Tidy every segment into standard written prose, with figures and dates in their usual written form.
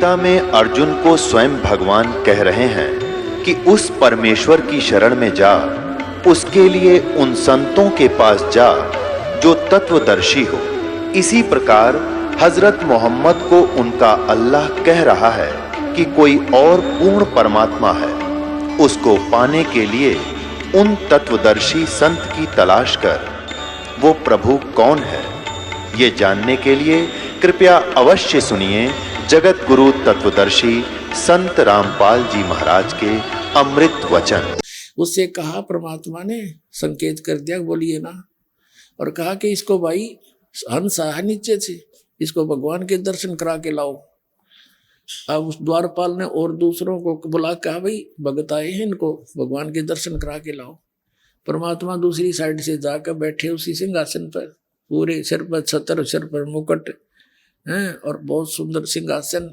गीता में अर्जुन को स्वयं भगवान कह रहे हैं कि उस परमेश्वर की शरण में जा, उसके लिए उन संतों के पास जा जो तत्वदर्शी हो। इसी प्रकार हजरत मोहम्मद को उनका अल्लाह कह रहा है कि कोई और पूर्ण परमात्मा है, उसको पाने के लिए उन तत्वदर्शी संत की तलाश कर। वो प्रभु कौन है, ये जानने के लिए कृपया अवश्य सुनिए जगत गुरु तत्वदर्शी संत रामपाल जी महाराज के अमृत वचन। उससे कहा, परमात्मा ने संकेत कर दिया, बोलिए ना, और कहा कि इसको भाई हंस है नीचे से, इसको भगवान के दर्शन करा के लाओ। अब उस द्वारपाल ने और दूसरों को बुला, कहा भाई भगत आए हैं, इनको भगवान के दर्शन करा के लाओ। परमात्मा दूसरी साइड से जाकर बैठे उसी सिंहासन पर, पूरे सिर पर छतर, सिर पर मुकुट हैं और बहुत सुंदर सिंहासन,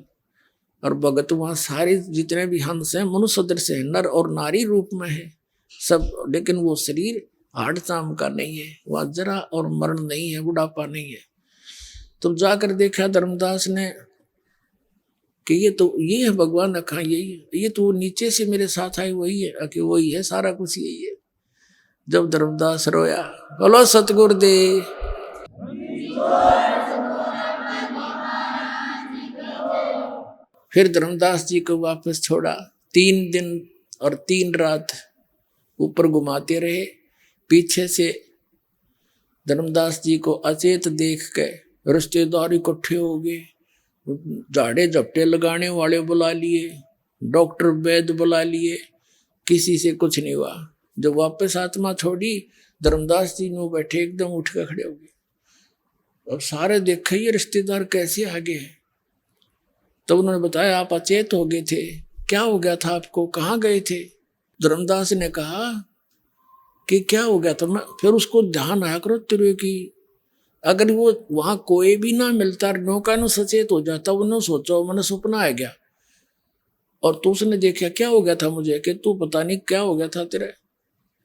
और भगत वहां सारे जितने भी हंस हैं मनुष्य सदृश है, नर और नारी रूप में है सब, लेकिन वो शरीर हाड़ चाम का नहीं है, वह जरा और मरण नहीं है, बुढ़ापा नहीं है। तब जाकर देखा धर्मदास ने कि ये है भगवान, अखा यही है, ये तो नीचे से मेरे साथ आए वही है, कि वही है, सारा कुछ यही है। जब धर्मदास रोया, बोलो सतगुरुदेव। फिर धर्मदास जी को वापस छोड़ा। 3 दिन और 3 रात ऊपर घुमाते रहे। पीछे से धर्मदास जी को अचेत देख के रिश्तेदार इकट्ठे हो गए, झाड़े झपटे लगाने वाले बुला लिए, डॉक्टर वैद्य बुला लिए, किसी से कुछ नहीं हुआ। जब वापस आत्मा छोड़ी, धर्मदास जी नो बैठे एकदम उठ कर खड़े हो गए, और सारे देखे ये रिश्तेदार कैसे आ गए। तब तो उन्होंने बताया, आप अचेत हो गए थे, क्या हो गया था आपको, कहाँ गए थे। धर्मदास ने कहा कि क्या हो गया था। मैं फिर उसको ध्यान आया करो तेरे की, अगर वो वहां कोई भी ना मिलता, नौका न सचेत हो जाता, उन्होंने सोचा मैंने सपना आ गया, और तो उसने देखा क्या हो गया था मुझे, कि तू पता नहीं क्या हो गया था तेरे।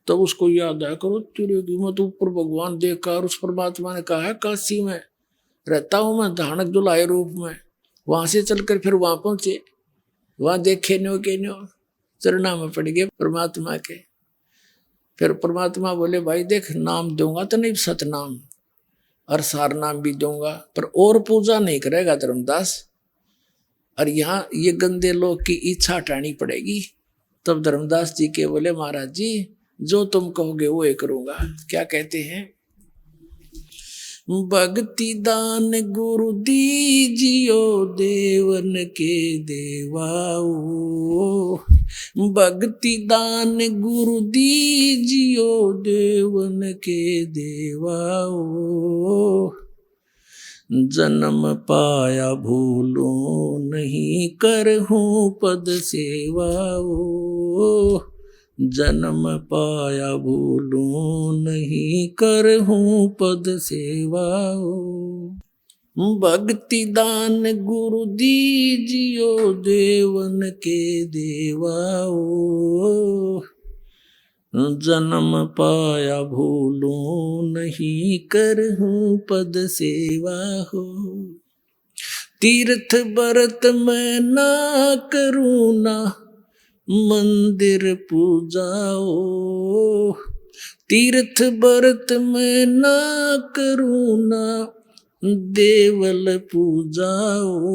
तब उसको याद आया करो तेरे की, मैं तो ऊपर भगवान देखा, और उस परमात्मा ने कहा है काशी में रहता हूं मैं, धानक दुलाए रूप में। वहां से चलकर फिर वहां पहुंचे, वहां देखे न्यो के न्यो चरणा में पड़ गए परमात्मा के। फिर परमात्मा बोले, भाई देख, नाम दूंगा तो नहीं सतनाम, और सार नाम भी दूंगा, पर और पूजा नहीं करेगा धर्मदास, और यहाँ ये गंदे लोग की इच्छा हटानी पड़ेगी। तब धर्मदास जी के बोले, महाराज जी जो तुम कहोगे वो ही करूंगा। क्या कहते हैं, भक्ति दान गुरु दीजियो देवन के देवाओ, भक्ति दान गुरु दीजियो देवन के देवाओ, जन्म पाया भूलो नहीं करहूं पद सेवाओ, जन्म पाया भूलूं नहीं करहूं पद सेवाओ, भक्ति दान गुरु दीजियो देवन के देवाओ, जन्म पाया भूलूं नहीं करहूं पद सेवा हो, तीर्थ बरत मैं ना करूं ना मंदिर पूजाओ, तीर्थ बरत मैं ना करूं ना देवल पूजाओ,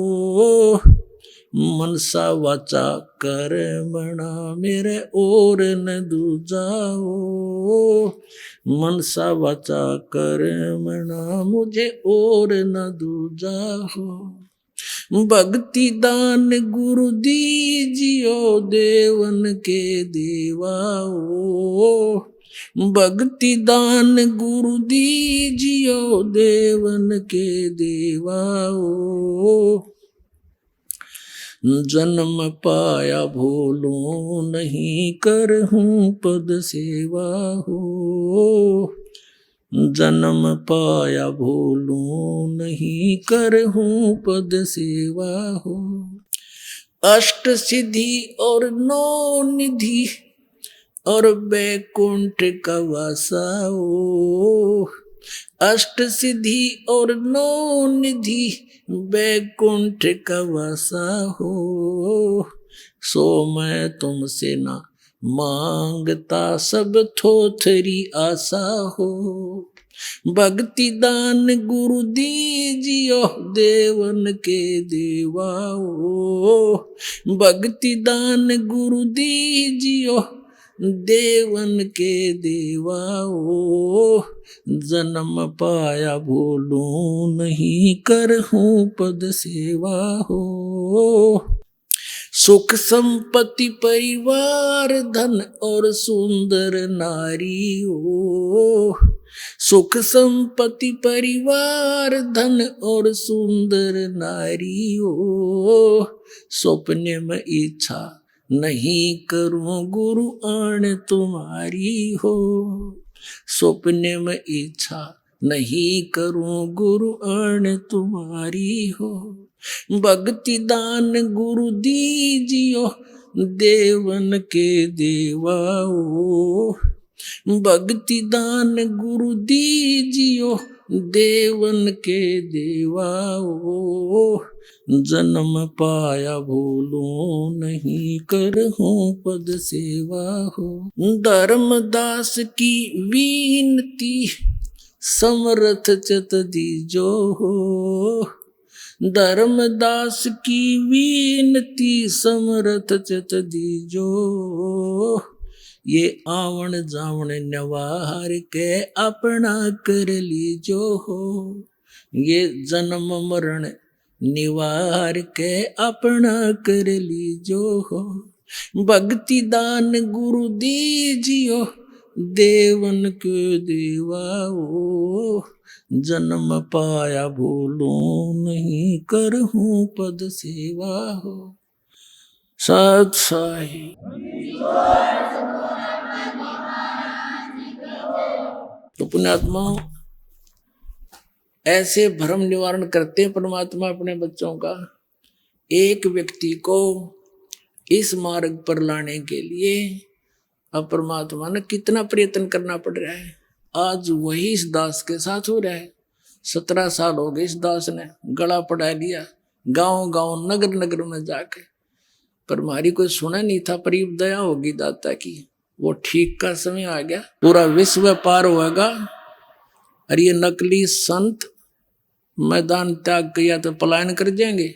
मनसा वाचा कर्मणा मेरे और न दूजाओ, मनसा वाचा कर्मणा मुझे और न दूजाओ, भक्ति दान गुरु दीजियो देवन के देवाओ, भक्ति दान गुरु दीजियो देवन के देवाओ, जन्म पाया भूलो नहीं करहूं पद सेवा हो, जन्म पाया भूलूं नहीं करहूं पद सेवा हो, अष्ट सिद्धि और 9 निधि और बैकुंठ का वासा हो, अष्ट सिद्धि और नौ निधि बैकुंठ का वासा हो, सो मैं तुमसे ना मांगता सब थोथरी आशा हो। भक्ति दान गुरु दीजियो देवन के देवाओ, भक्ति दान गुरु दीजियो देवन के देवाओ, जन्म पाया भूलूं नहीं करहूं पद सेवा हो। सुख संपत्ति परिवार धन और सुंदर नारी हो, सुख संपत्ति परिवार धन और सुंदर नारी हो, स्वप्न में इच्छा नहीं करूं गुरु आण तुम्हारी हो, स्वप्न में इच्छा नहीं करूं गुरु आण तुम्हारी हो। भक्ति दान गुरु दीजियो देवन के देवाओ, भक्ति दान गुरु दीजियो देवन के देवाओ, जन्म पाया भूलूं नहीं करहूं पद सेवा हो। धर्मदास की विनती समर्थ चत दीजो हो, धर्मदास की विनती समर्थ चत दीजो, ये आवन जावन नवार के अपना कर लीजो हो, ये जन्म मरण निवार के अपना कर लीजो हो। भक्ति दान गुरु दीजियो देवन के देवाओ, जन्म पाया भूलूं नहीं करहूं पद सेवा हो। सत साई। तो पुण्यात्माओं, ऐसे भ्रम निवारण करते हैं परमात्मा अपने बच्चों का। एक व्यक्ति को इस मार्ग पर लाने के लिए अब परमात्मा ने कितना प्रयत्न करना पड़ रहा है। आज वही इस दास के साथ हो रहा है। 17 साल हो गए इस दास ने गला पड़ा लिया, गांव गांव नगर नगर में जाके, पर हमारी कोई सुना नहीं था। पर दया होगी दाता की, वो ठीक का समय आ गया, पूरा विश्व पार होगा। और ये नकली संत मैदान त्याग किया तो पलायन कर जाएंगे,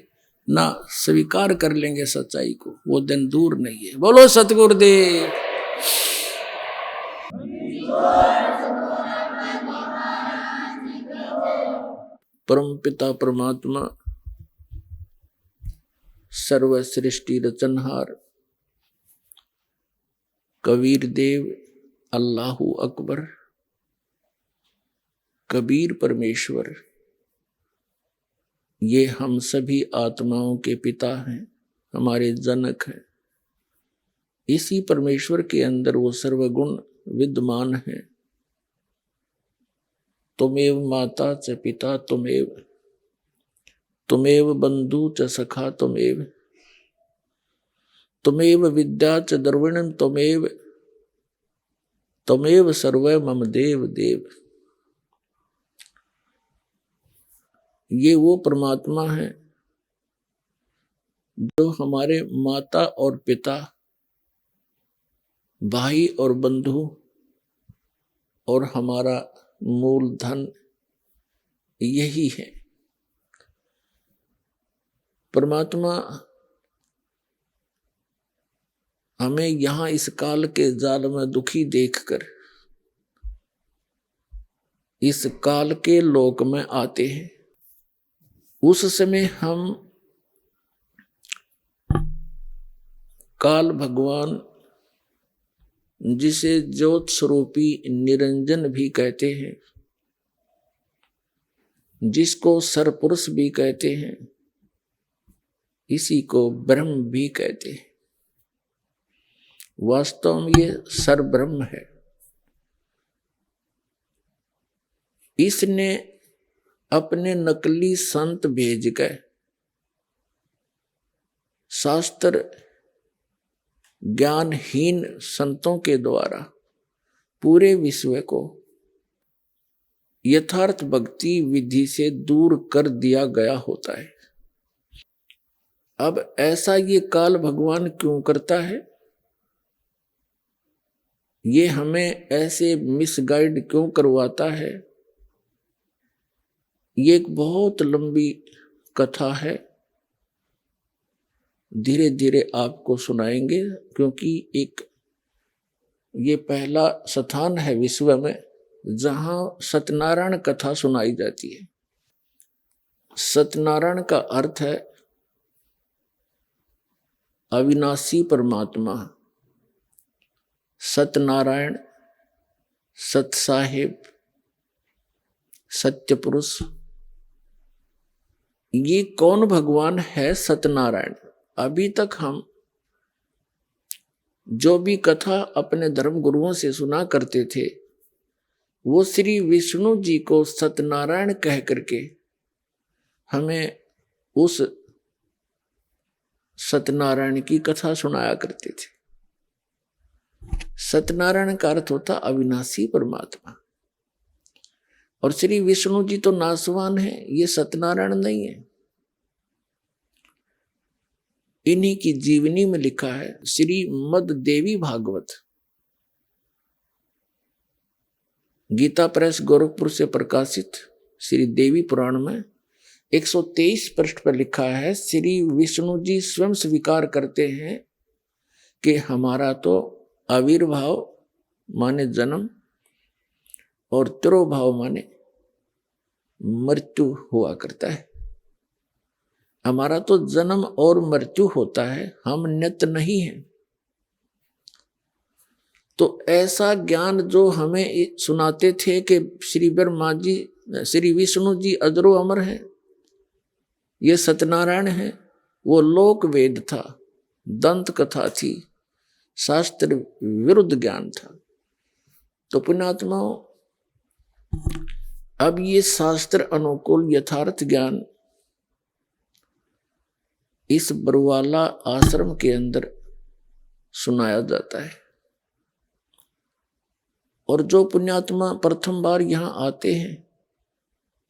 ना स्वीकार कर लेंगे सच्चाई को, वो दिन दूर नहीं है। बोलो सतगुरुदेव। परम पिता परमात्मा सर्व सृष्टि रचनहार कबीर देव अल्लाहु अकबर, कबीर परमेश्वर, ये हम सभी आत्माओं के पिता हैं, हमारे जनक हैं। इसी परमेश्वर के अंदर वो सर्वगुण विद्यमान है। तुमेव माता च पिता तुमेव, तुमेव बंधु च सखा तुमेव, तुमेव विद्या च द्रविणं तुमेव, तुमेव सर्व मम देव देव। ये वो परमात्मा है जो हमारे माता और पिता, भाई और बंधु और हमारा मूलधन यही है। परमात्मा हमें यहां इस काल के जाल में दुखी देखकर इस काल के लोक में आते हैं। उस समय हम काल भगवान, जिसे ज्योत स्वरूपी निरंजन भी कहते हैं, जिसको सरपुरुष भी कहते हैं, इसी को ब्रह्म भी कहते हैं। वास्तव में ये सरब्रह्म है। इसने अपने नकली संत भेज गए, शास्त्र ज्ञानहीन संतों के द्वारा पूरे विश्व को यथार्थ भक्ति विधि से दूर कर दिया गया होता है। अब ऐसा ये काल भगवान क्यों करता है? ये हमें ऐसे मिसगाइड क्यों करवाता है? ये एक बहुत लंबी कथा है, धीरे धीरे आपको सुनाएंगे, क्योंकि एक ये पहला स्थान है विश्व में जहां सत्यनारायण कथा सुनाई जाती है। सत्यनारायण का अर्थ है अविनाशी परमात्मा। सत्यनारायण, सत साहिब, सत्य पुरुष, ये कौन भगवान है? सत्यनारायण। अभी तक हम जो भी कथा अपने धर्म गुरुओं से सुना करते थे वो श्री विष्णु जी को सत्यनारायण कह करके हमें उस सत्यनारायण की कथा सुनाया करते थे। सत्यनारायण का अर्थ होता अविनाशी परमात्मा। और श्री विष्णु जी तो नासवान है, ये सत्यनारायण नहीं है। इन्हीं की जीवनी में लिखा है, श्रीमद देवी भागवत, गीता प्रेस गोरखपुर से प्रकाशित श्री देवी पुराण में 123 पृष्ठ पर लिखा है, श्री विष्णु जी स्वयं स्वीकार करते हैं कि हमारा तो आविर्भाव माने जन्म और तिरोभाव माने मृत्यु हुआ करता है। हमारा तो जन्म और मृत्यु होता है, हम नित्य नहीं हैं। तो ऐसा ज्ञान जो हमें सुनाते थे कि श्री ब्रह्मा जी, श्री विष्णु जी अजरो अमर हैं, ये सत्यनारायण है, वो लोक वेद था, दंत कथा थी, शास्त्र विरुद्ध ज्ञान था। तो पुण्यात्माओं, अब ये शास्त्र अनुकूल यथार्थ ज्ञान इस बरवाला आश्रम के अंदर सुनाया जाता है। और जो पुण्यात्मा प्रथम बार यहाँ आते हैं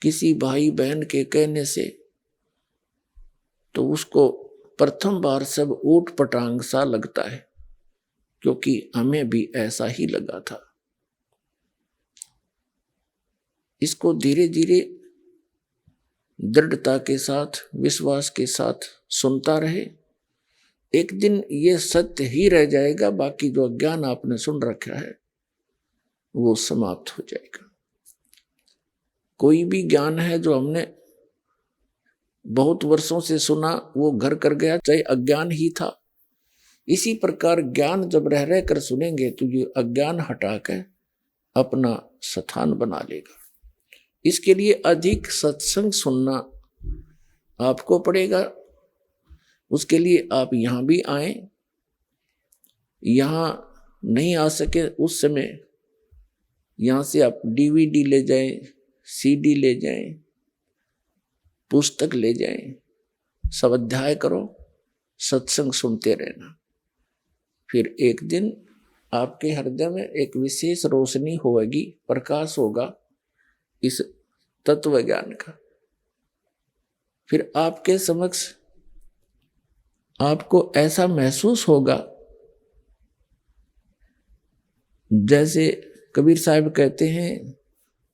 किसी भाई बहन के कहने से, तो उसको प्रथम बार सब ऊट पटांग सा लगता है, क्योंकि हमें भी ऐसा ही लगा था। इसको धीरे धीरे दृढ़ता के साथ, विश्वास के साथ सुनता रहे, एक दिन ये सत्य ही रह जाएगा, बाकी जो ज्ञान आपने सुन रखा है वो समाप्त हो जाएगा। कोई भी ज्ञान है जो हमने बहुत वर्षों से सुना, वो घर कर गया, चाहे अज्ञान ही था। इसी प्रकार ज्ञान जब रह रह कर सुनेंगे तो ये अज्ञान हटाकर अपना स्थान बना लेगा। इसके लिए अधिक सत्संग सुनना आपको पड़ेगा। उसके लिए आप यहाँ भी आए, यहाँ नहीं आ सके उस समय यहाँ से आप DVD ले जाएं, CD ले जाएं, पुस्तक ले जाएं, स्वाध्याय करो, सत्संग सुनते रहना। फिर एक दिन आपके हृदय में एक विशेष रोशनी होगी, प्रकाश होगा इस तत्व ज्ञान का। फिर आपके समक्ष आपको ऐसा महसूस होगा जैसे कबीर साहब कहते हैं,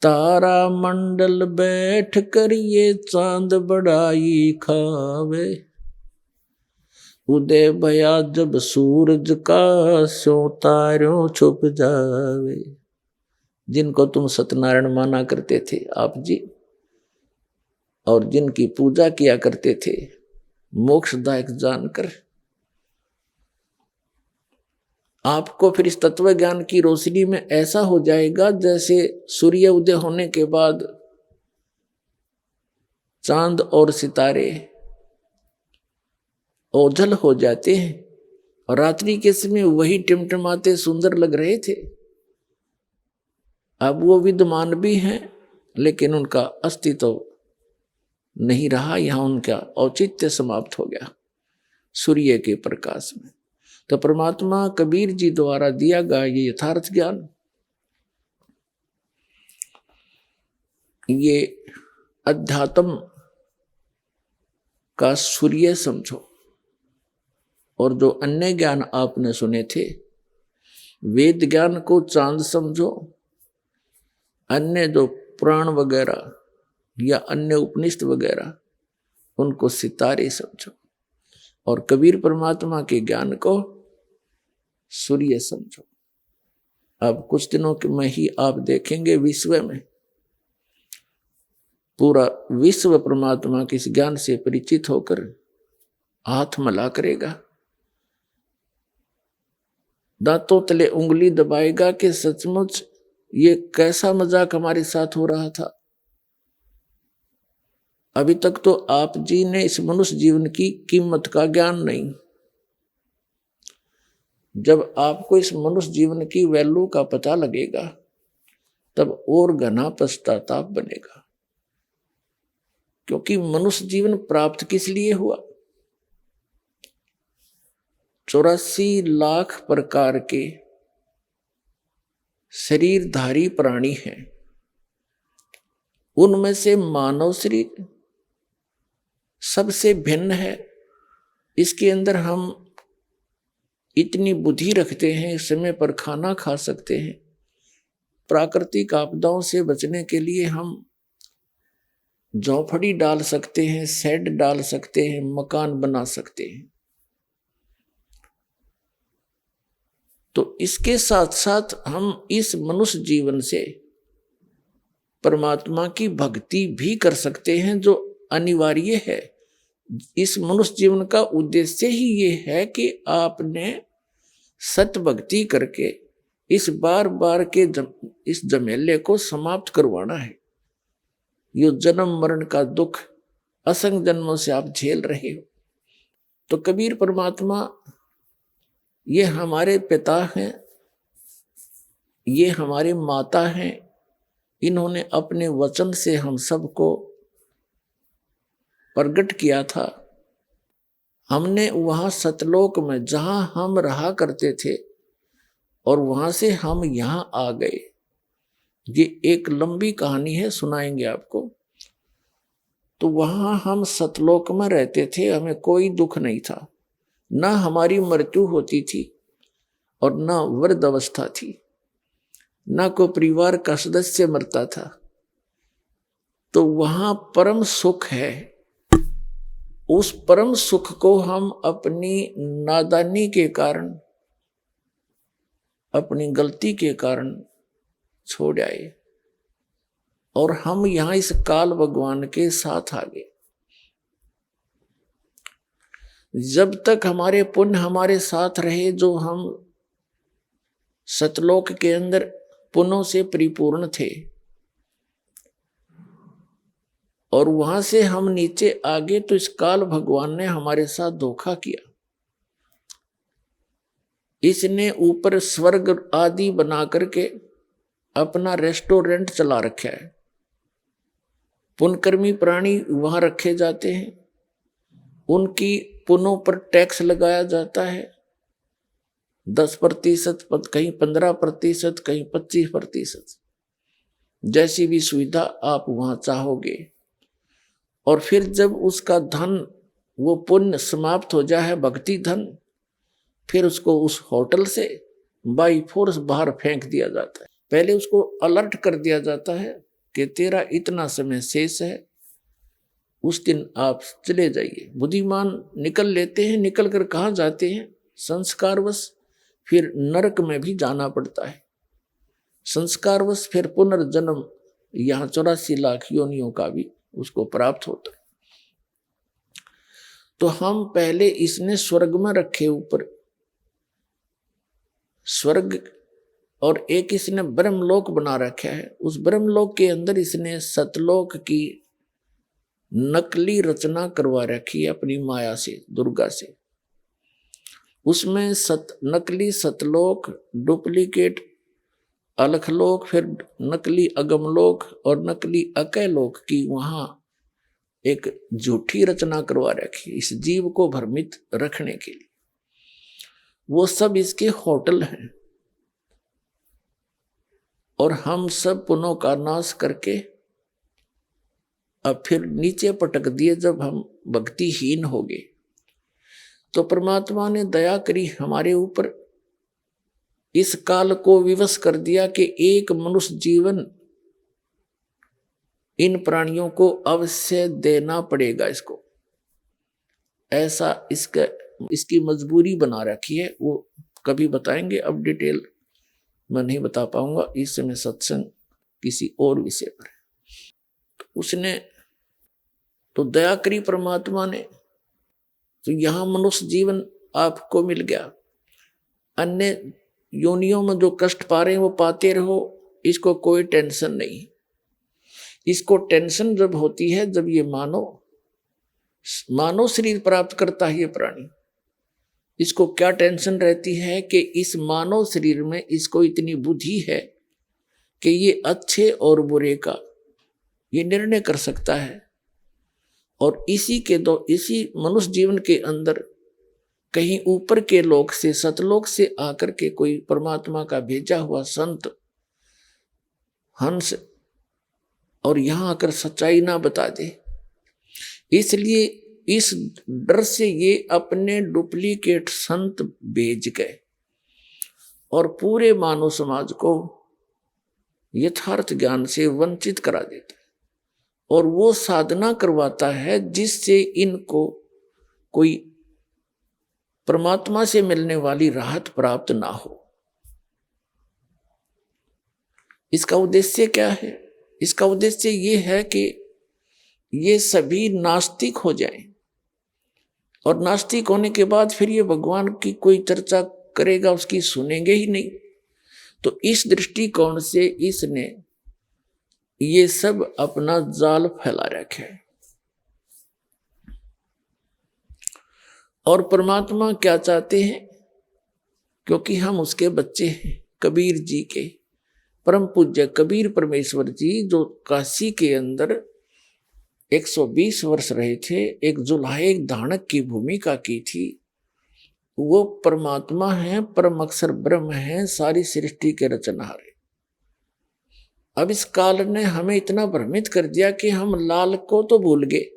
तारा मंडल बैठ कर ये चांद बड़ाई खावे, उदय भया जब सूरज का स्यों तारों छुप जावे। जिनको तुम सत्यनारायण माना करते थे आप जी, और जिनकी पूजा किया करते थे मोक्षदायक जानकर, आपको फिर इस तत्व ज्ञान की रोशनी में ऐसा हो जाएगा जैसे सूर्य उदय होने के बाद चांद और सितारे ओझल हो जाते हैं और रात्रि के समय वही टिमटिमाते सुंदर लग रहे थे। अब वो विद्यमान भी हैं, लेकिन उनका अस्तित्व नहीं रहा, यहां उनका औचित्य समाप्त हो गया सूर्य के प्रकाश में। तो परमात्मा कबीर जी द्वारा दिया गया ये यथार्थ ज्ञान ये अध्यात्म का सूर्य समझो, और जो अन्य ज्ञान आपने सुने थे वेद ज्ञान को चांद समझो, अन्य जो पुराण वगैरह या अन्य उपनिषद वगैरह उनको सितारे समझो, और कबीर परमात्मा के ज्ञान को सूर्य समझो। अब कुछ दिनों में ही आप देखेंगे विश्व में पूरा विश्व परमात्मा के इस ज्ञान से परिचित होकर हाथ मला करेगा, दांतों तले उंगली दबाएगा कि सचमुच ये कैसा मजाक हमारे साथ हो रहा था। अभी तक तो आप जी ने इस मनुष्य जीवन की कीमत का ज्ञान नहीं। जब आपको इस मनुष्य जीवन की वैल्यू का पता लगेगा तब और घना पश्चाताप बनेगा, क्योंकि मनुष्य जीवन प्राप्त किस लिए हुआ? 84 लाख प्रकार के शरीरधारी प्राणी हैं, उनमें से मानव शरीर सबसे भिन्न है। इसके अंदर हम इतनी बुद्धि रखते हैं, समय पर खाना खा सकते हैं, प्राकृतिक आपदाओं से बचने के लिए हम झोंपड़ी डाल सकते हैं, शेड डाल सकते हैं, मकान बना सकते हैं। तो इसके साथ साथ हम इस मनुष्य जीवन से परमात्मा की भक्ति भी कर सकते हैं, जो अनिवार्य है। इस मनुष्य जीवन का उद्देश्य ही ये है कि आपने सत्य भक्ति करके इस बार बार के इस झमेले को समाप्त करवाना है। ये जन्म मरण का दुख असंख्य जन्मों से आप झेल रहे हो। तो कबीर परमात्मा ये हमारे पिता हैं, ये हमारे माता हैं। इन्होंने अपने वचन से हम सबको प्रकट किया था। हमने वहां सतलोक में जहां हम रहा करते थे और वहां से हम यहां आ गए। ये एक लंबी कहानी है, सुनाएंगे आपको। तो वहां हम सतलोक में रहते थे, हमें कोई दुख नहीं था, ना हमारी मृत्यु होती थी और ना वृद्ध अवस्था थी, ना कोई परिवार का सदस्य मरता था। तो वहां परम सुख है। उस परम सुख को हम अपनी नादानी के कारण, अपनी गलती के कारण छोड़ आए और हम यहां इस काल भगवान के साथ आ गए। जब तक हमारे पुण्य हमारे साथ रहे, जो हम सतलोक के अंदर पुण्यों से परिपूर्ण थे, और वहां से हम नीचे आ गए, तो इस काल भगवान ने हमारे साथ धोखा किया। इसने ऊपर स्वर्ग आदि बना करके अपना रेस्टोरेंट चला रखा है। पुण्यकर्मी प्राणी वहां रखे जाते हैं, उनकी पुण्यों पर टैक्स लगाया जाता है, 10%, कहीं 15%, कहीं 25%, जैसी भी सुविधा आप वहां चाहोगे। और फिर जब उसका धन, वो पुण्य समाप्त हो जाए, भक्ति धन, फिर उसको उस होटल से बाई फोर्स बाहर फेंक दिया जाता है। पहले उसको अलर्ट कर दिया जाता है कि तेरा इतना समय शेष है, उस दिन आप चले जाइए। बुद्धिमान निकल लेते हैं, निकल कर कहाँ जाते हैं? संस्कारवश फिर नरक में भी जाना पड़ता है। संस्कारवश फिर पुनर्जन्म यहाँ 84 लाख योनियों का भी उसको प्राप्त होता है। तो हम पहले इसने स्वर्ग में रखे ऊपर स्वर्ग, और एक इसने ब्रह्मलोक बना रखा है। उस ब्रह्मलोक के अंदर इसने सतलोक की नकली रचना करवा रखी है अपनी माया से, दुर्गा से। उसमें नकली सतलोक, डुप्लीकेट अलखलोक, फिर नकली अगमलोक और नकली अकैलोक की वहां एक झूठी रचना करवा रखी इस जीव को भ्रमित रखने के लिए। वो सब इसके होटल हैं, और हम सब पुण्यों का नाश करके अब फिर नीचे पटक दिए जब हम भक्तिहीन हो गए। तो परमात्मा ने दया करी हमारे ऊपर, इस काल को विवश कर दिया कि एक मनुष्य जीवन इन प्राणियों को अवश्य देना पड़ेगा इसको, ऐसा इसकी मजबूरी बना रखी है। वो कभी बताएंगे, अब डिटेल मैं नहीं बता पाऊंगा, इस समय सत्संग किसी और विषय पर है। तो उसने तो दया करी परमात्मा ने, तो यहां मनुष्य जीवन आपको मिल गया। अन्य योनियों में जो कष्ट पा रहे हैं वो पाते रहो, इसको कोई टेंशन नहीं। इसको टेंशन जब होती है जब ये मानव शरीर प्राप्त करता है ये प्राणी। इसको क्या टेंशन रहती है कि इस मानव शरीर में इसको इतनी बुद्धि है कि ये अच्छे और बुरे का ये निर्णय कर सकता है। और इसी मनुष्य जीवन के अंदर कहीं ऊपर के लोक से, सतलोक से आकर के कोई परमात्मा का भेजा हुआ संत हंस और यहां आकर सच्चाई ना बता दे, इसलिए इस डर से ये अपने डुप्लीकेट संत भेज गए और पूरे मानव समाज को यथार्थ ज्ञान से वंचित करा देता है। और वो साधना करवाता है जिससे इनको कोई परमात्मा से मिलने वाली राहत प्राप्त ना हो। इसका उद्देश्य क्या है? इसका उद्देश्य ये है कि ये सभी नास्तिक हो जाएं, और नास्तिक होने के बाद फिर ये भगवान की कोई चर्चा करेगा उसकी सुनेंगे ही नहीं। तो इस दृष्टिकोण से इसने ये सब अपना जाल फैला रखा है। और परमात्मा क्या चाहते हैं? क्योंकि हम उसके बच्चे हैं, कबीर जी के, परम पूज्य कबीर परमेश्वर जी जो काशी के अंदर 120 वर्ष रहे थे, एक जुल्हाए धानक की भूमिका की थी। वो परमात्मा है, परम अक्षर ब्रह्म है, सारी सृष्टि के रचनहार। अब इस काल ने हमें इतना भ्रमित कर दिया कि हम लाल को तो भूल गए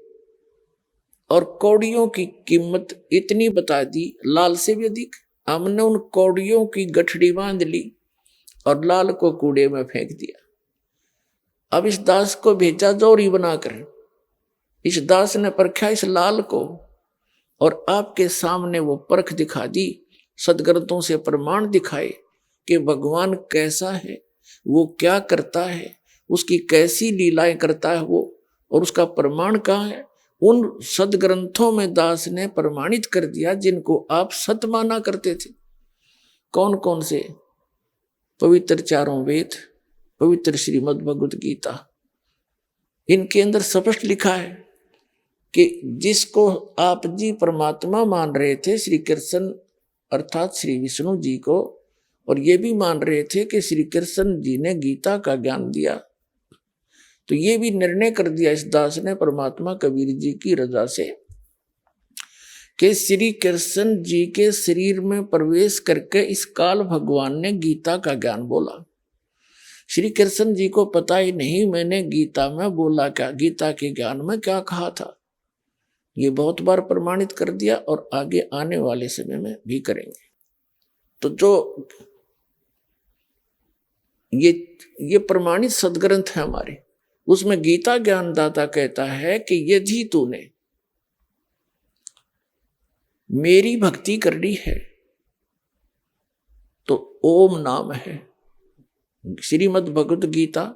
और कौड़ियों की कीमत इतनी बता दी, लाल से भी अधिक। हमने उन कौड़ियों की गठड़ी बांध ली और लाल को कूड़े में फेंक दिया। अब इस दास को भेजा जोरी बनाकर, इस दास ने परखा इस लाल को और आपके सामने वो परख दिखा दी, सदग्रंथों से प्रमाण दिखाए कि भगवान कैसा है, वो क्या करता है, उसकी कैसी लीलाएं करता है वो, और उसका प्रमाण कहाँ है। उन सदग्रंथों में दास ने प्रमाणित कर दिया जिनको आप सत माना करते थे। कौन कौन से? पवित्र चारों वेद, पवित्र श्रीमद् भगवत गीता, इनके अंदर स्पष्ट लिखा है कि जिसको आप जी परमात्मा मान रहे थे, श्री कृष्ण अर्थात श्री विष्णु जी को, और ये भी मान रहे थे कि श्री कृष्ण जी ने गीता का ज्ञान दिया, तो ये भी निर्णय कर दिया इस दास ने परमात्मा कबीर जी की रजा से कि श्री कृष्ण जी के शरीर में प्रवेश करके इस काल भगवान ने गीता का ज्ञान बोला। श्री कृष्ण जी को पता ही नहीं मैंने गीता में बोला क्या, गीता के ज्ञान में क्या कहा था। ये बहुत बार प्रमाणित कर दिया और आगे आने वाले समय में भी करेंगे। तो जो ये प्रमाणित सदग्रंथ है हमारे, उसमें गीता ज्ञानदाता कहता है कि यदि तूने मेरी भक्ति करनी है तो ओम नाम है। श्रीमद् भगवत गीता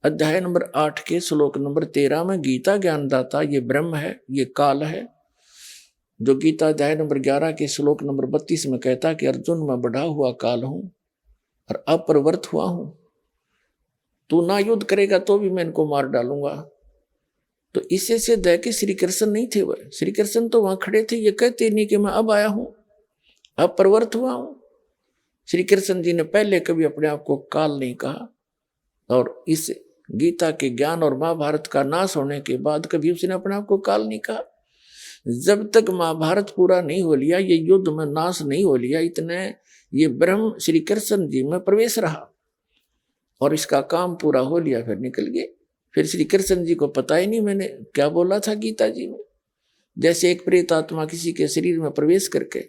अध्याय नंबर 8 के श्लोक नंबर 13 में गीता ज्ञानदाता ये ब्रह्म है, ये काल है। जो गीता अध्याय नंबर 11 के श्लोक नंबर 32 में कहता कि अर्जुन मैं बढ़ा हुआ काल हूं और अपरिवर्त हुआ हूं, तू ना युद्ध करेगा तो भी मैं इनको मार डालूंगा। तो इससे सिद्ध है कि श्री कृष्ण नहीं थे वह, श्री कृष्ण तो वहां खड़े थे, ये कहते नहीं कि मैं अब आया हूं, अब परिवर्त हुआ हूं। श्री कृष्ण जी ने पहले कभी अपने आप को काल नहीं कहा, और इस गीता के ज्ञान और महाभारत का नाश होने के बाद कभी उसने अपने आप को काल नहीं कहा। जब तक महाभारत पूरा नहीं हो लिया, ये युद्ध में नाश नहीं हो लिया, इतने ये ब्रह्म श्री कृष्ण जी में प्रवेश रहा और इसका काम पूरा हो लिया, फिर निकल गए। फिर श्री कृष्ण जी को पता ही नहीं मैंने क्या बोला था गीता जी में। जैसे एक प्रेत आत्मा किसी के शरीर में प्रवेश करके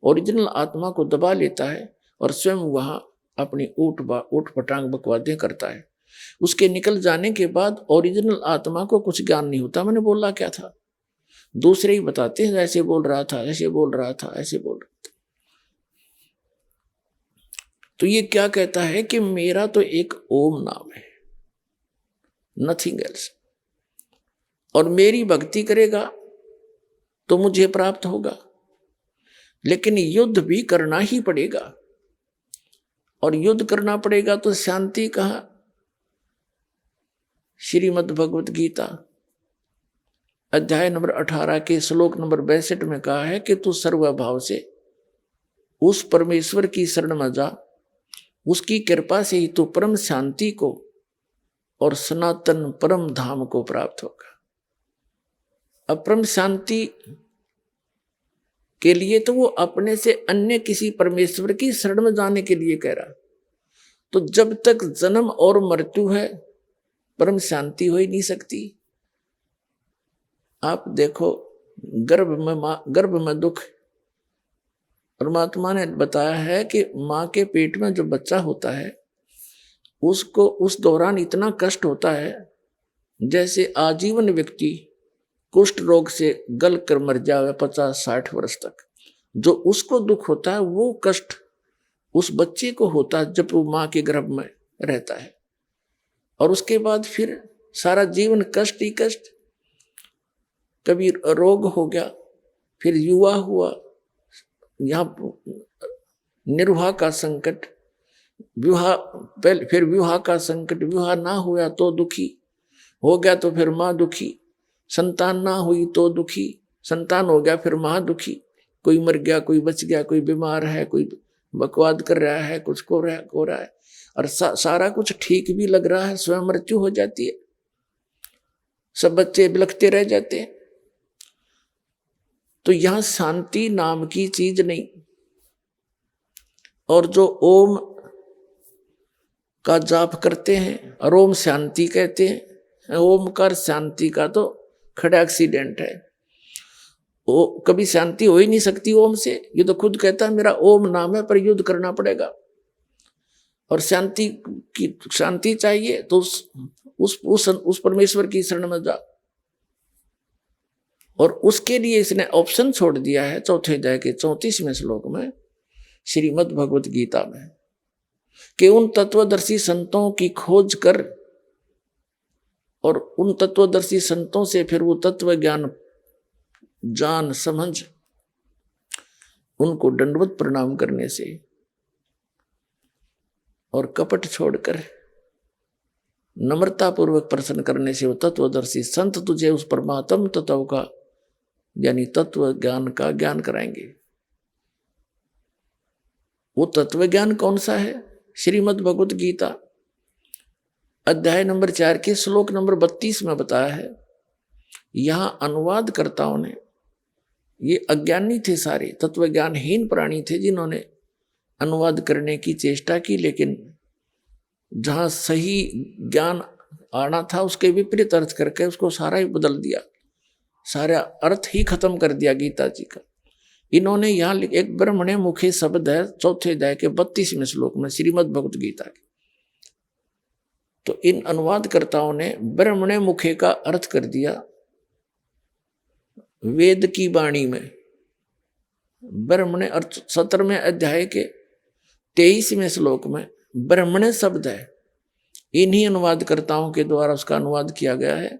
ओरिजिनल आत्मा को दबा लेता है और स्वयं वहां अपनी ऊट पटांग बकवादें करता है। उसके निकल जाने के बाद ओरिजिनल आत्मा को कुछ ज्ञान नहीं होता मैंने बोला क्या था, दूसरे ही बताते हैं ऐसे बोल रहा था, ऐसे बोल रहा था, ऐसे बोल रहा था। तो ये क्या कहता है कि मेरा तो एक ओम नाम है, नथिंग एल्स, और मेरी भक्ति करेगा तो मुझे प्राप्त होगा, लेकिन युद्ध भी करना ही पड़ेगा। और युद्ध करना पड़ेगा तो शांति कहाँ? श्रीमद् भगवत गीता अध्याय नंबर 18 के श्लोक नंबर 62 में कहा है कि तू सर्वभाव से उस परमेश्वर की शरण में जा, उसकी कृपा से ही तू परम शांति को और सनातन परम धाम को प्राप्त होगा। अब परम शांति के लिए तो वो अपने से अन्य किसी परमेश्वर की शरण में जाने के लिए कह रहा। तो जब तक जन्म और मृत्यु है परम शांति हो ही नहीं सकती। आप देखो गर्भ में दुख, परमात्मा ने बताया है कि माँ के पेट में जो बच्चा होता है उसको उस दौरान इतना कष्ट होता है जैसे आजीवन व्यक्ति कुष्ठ रोग से गल कर मर जावे 50-60 वर्ष तक। जो उसको दुख होता है वो कष्ट उस बच्चे को होता है जब वो माँ के गर्भ में रहता है, और उसके बाद फिर सारा जीवन कष्ट ही कष्ट। कभी रोग हो गया, फिर युवा हुआ, यहाँ निर्वाह का संकट, विवाह पहले, फिर विवाह का संकट, विवाह ना हुआ तो दुखी, हो गया तो फिर माँ दुखी, संतान ना हुई तो दुखी, संतान हो गया फिर माँ दुखी, कोई मर गया, कोई बच गया, कोई बीमार है, कोई बकवाद कर रहा है, कुछ को रहा है, और सारा कुछ ठीक भी लग रहा है, स्वयं मृत्यु हो जाती है, सब बच्चे बिलखते रह जाते हैं। तो यहां शांति नाम की चीज नहीं। और जो ओम का जाप करते हैं और ओम शांति कहते हैं, ओमकार शांति का तो खड़ा एक्सीडेंट है। वो कभी शांति हो ही नहीं सकती ओम से। ये तो खुद कहता है मेरा ओम नाम है पर युद्ध करना पड़ेगा, और शांति चाहिए तो उस परमेश्वर की शरण में जा। और उसके लिए इसने ऑप्शन छोड़ दिया है चौथे अध्याय के 34वें श्लोक में श्रीमद् भगवत गीता में कि उन तत्वदर्शी संतों की खोज कर और उन तत्वदर्शी संतों से फिर वो तत्व ज्ञान जान समझ उनको दंडवत प्रणाम करने से और कपट छोड़कर नम्रता पूर्वक प्रश्न करने से वो तत्वदर्शी संत तुझे उस परमात्म तत्व का यानी तत्व ज्ञान का ज्ञान कराएंगे। वो तत्व ज्ञान कौन सा है? श्रीमद् भगवत गीता अध्याय नंबर 4 के श्लोक नंबर 32 में बताया है। यहां अनुवादकर्ताओं ने, ये अज्ञानी थे, सारे तत्वज्ञानहीन प्राणी थे जिन्होंने अनुवाद करने की चेष्टा की, लेकिन जहां सही ज्ञान आना था उसके विपरीत अर्थ करके उसको सारा ही बदल दिया, सारा अर्थ ही खत्म कर दिया गीता जी का। इन्होंने यहाँ एक ब्रह्मणे मुखे शब्द है चौथे अध्याय के 32वें श्लोक में श्रीमद् भगवत गीता के। तो इन अनुवादकर्ताओं ने ब्रह्मणे मुखे का अर्थ कर दिया वेद की वाणी में। ब्रह्मणे अर्थ 17वें अध्याय के 23वें श्लोक में ब्रह्मणे शब्द है, इन्हीं अनुवादकर्ताओं के द्वारा उसका अनुवाद किया गया है।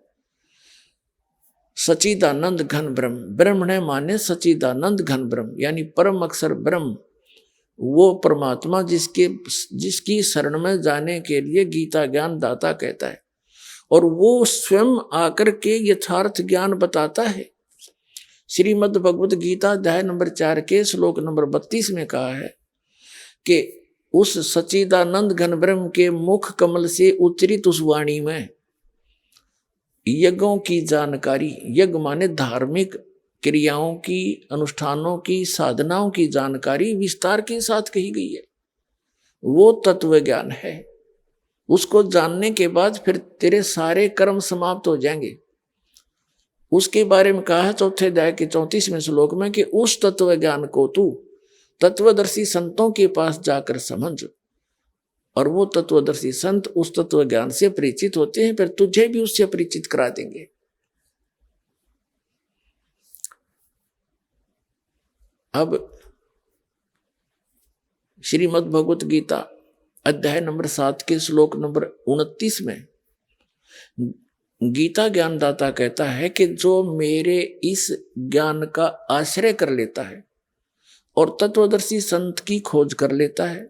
सचिदानंद घन ब्रह्म, ब्रह्मणे माने सचिदानंद घन ब्रह्म, यानी परम अक्षर ब्रह्म, वो परमात्मा जिसकी शरण में जाने के लिए गीता ज्ञान दाता कहता है, और वो स्वयं आकर के यथार्थ ज्ञान बताता है। श्रीमद् भगवत गीता अध्याय नंबर 4 के श्लोक नंबर 32 में कहा है कि उस सच्चिदानंद घन ब्रह्म के मुख कमल से उच्चरित उस वाणी में यज्ञों की जानकारी, यज्ञ माने धार्मिक क्रियाओं की, अनुष्ठानों की, साधनाओं की जानकारी विस्तार के साथ कही गई है। वो तत्व ज्ञान है, उसको जानने के बाद फिर तेरे सारे कर्म समाप्त हो जाएंगे। उसके बारे में कहा है चौथे अध्याय के 34वें श्लोक में कि उस तत्व ज्ञान को तू तत्वदर्शी संतों के पास जाकर समझ, और वो तत्वदर्शी संत उस तत्व ज्ञान से परिचित होते हैं, फिर तुझे भी उससे परिचित करा देंगे। अब श्रीमद् भगवत गीता अध्याय नंबर 7 के श्लोक नंबर 29 में गीता ज्ञानदाता कहता है कि जो मेरे इस ज्ञान का आश्रय कर लेता है और तत्वदर्शी संत की खोज कर लेता है,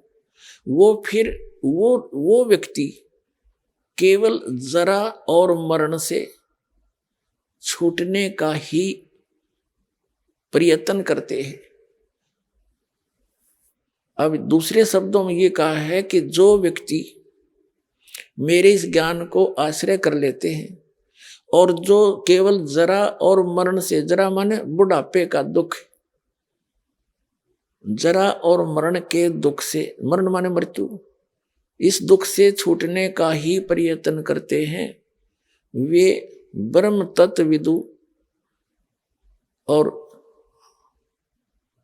वो फिर वो व्यक्ति केवल जरा और मरण से छूटने का ही प्रयत्न करते हैं। अब दूसरे शब्दों में ये कहा है कि जो व्यक्ति मेरे इस ज्ञान को आश्रय कर लेते हैं और जो केवल जरा और मरण से, जरा माने बुढ़ापे का दुख, जरा और मरण के दुख से, मरण माने मृत्यु, इस दुख से छूटने का ही प्रयत्न करते हैं, वे ब्रह्म तत्वविदु और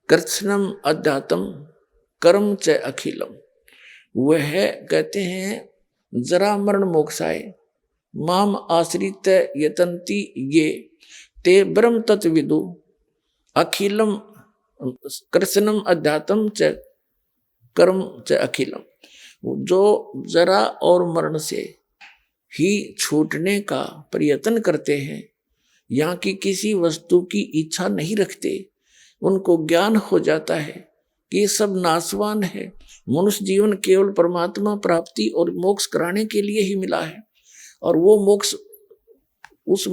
कृत्स्नम अध्यात्म कर्म च अखिलम। वह कहते हैं जरा मरण मोक्षाय माम आश्रित यतन्ति ये ते ब्रह्म तत्वविदु अखिलम कृत्स्नम अध्यात्म च कर्म च अखिलम। जो जरा और मरण से ही छूटने का प्रयत्न करते हैं, यहाँ की किसी वस्तु की इच्छा नहीं रखते, उनको ज्ञान हो जाता है कि ये सब नाशवान है, मनुष्य जीवन केवल परमात्मा प्राप्ति और मोक्ष कराने के लिए ही मिला है, और वो मोक्ष, उस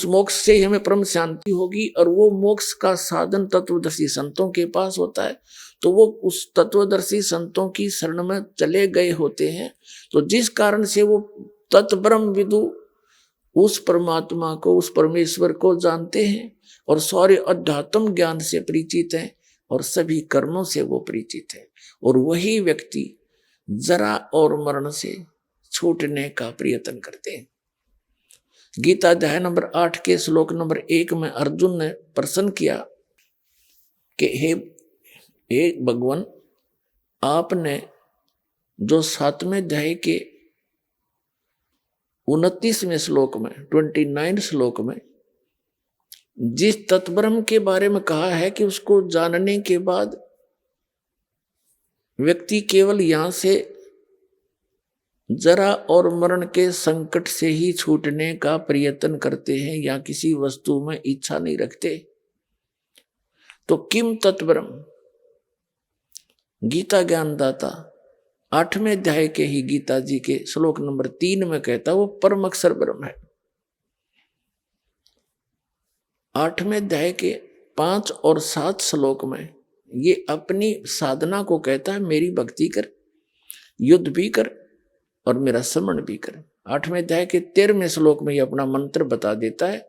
मोक्ष से ही हमें परम शांति होगी, और वो मोक्ष का साधन तत्वदर्शी संतों के पास होता है। तो वो उस तत्वदर्शी संतों की शरण में चले गए होते हैं। तो जिस कारण से वो तत्ब्रह्म विदु उस परमात्मा को, उस परमेश्वर को जानते हैं और सारे अध्यात्म ज्ञान से परिचित हैं और सभी कर्मों से वो परिचित है, और वही व्यक्ति जरा और मरण से छूटने का प्रयत्न करते हैं। गीता अध्याय नंबर 8 के श्लोक नंबर 1 में अर्जुन ने प्रश्न किया कि हे भगवान, आपने जो 7वें अध्याय के 29वें श्लोक में, 29 श्लोक में जिस तत्ब्रह्म के बारे में कहा है कि उसको जानने के बाद व्यक्ति केवल यहां से जरा और मरण के संकट से ही छूटने का प्रयत्न करते हैं या किसी वस्तु में इच्छा नहीं रखते, तो किम तत्ब्रह्म, गीता ज्ञानदाता 8वें अध्याय के ही गीता जी के श्लोक नंबर 3 में कहता वो परम अक्षर ब्रह्म है। 8वें अध्याय के 5 और 7 श्लोक में ये अपनी साधना को कहता है, मेरी भक्ति कर, युद्ध भी कर और मेरा स्मरण भी कर। 8वें अध्याय के 13वें श्लोक में ये अपना मंत्र बता देता है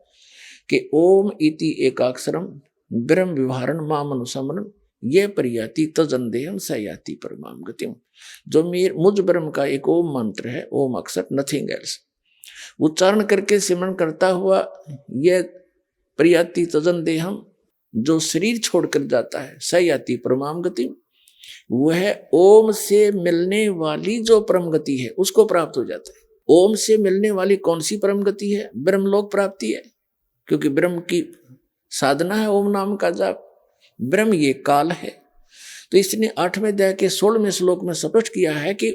कि ओम इति एकाक्षरम ब्रह्म विवहारण माम अनुसमरण ये परियाति तजंदेहम सयाति परमाम गतिम। जो मुझ ब्रह्म का एक ओम मंत्र है, ओम अक्षर, नथिंग एल्स, उच्चारण करके सिमरण करता हुआ ये परियाति तजंदेहम, जो शरीर छोड़कर जाता है, सयाति परमाम गतिम, वह ओम से मिलने वाली जो परम गति है उसको प्राप्त हो जाता है। ओम से मिलने वाली कौन सी परम गति है? ब्रह्मलोक प्राप्ति है, क्योंकि ब्रह्म की साधना है ओम नाम का जाप। ब्रह्म ये काल है, तो इसने 8वें अध्याय के 16वें श्लोक में स्पष्ट किया है कि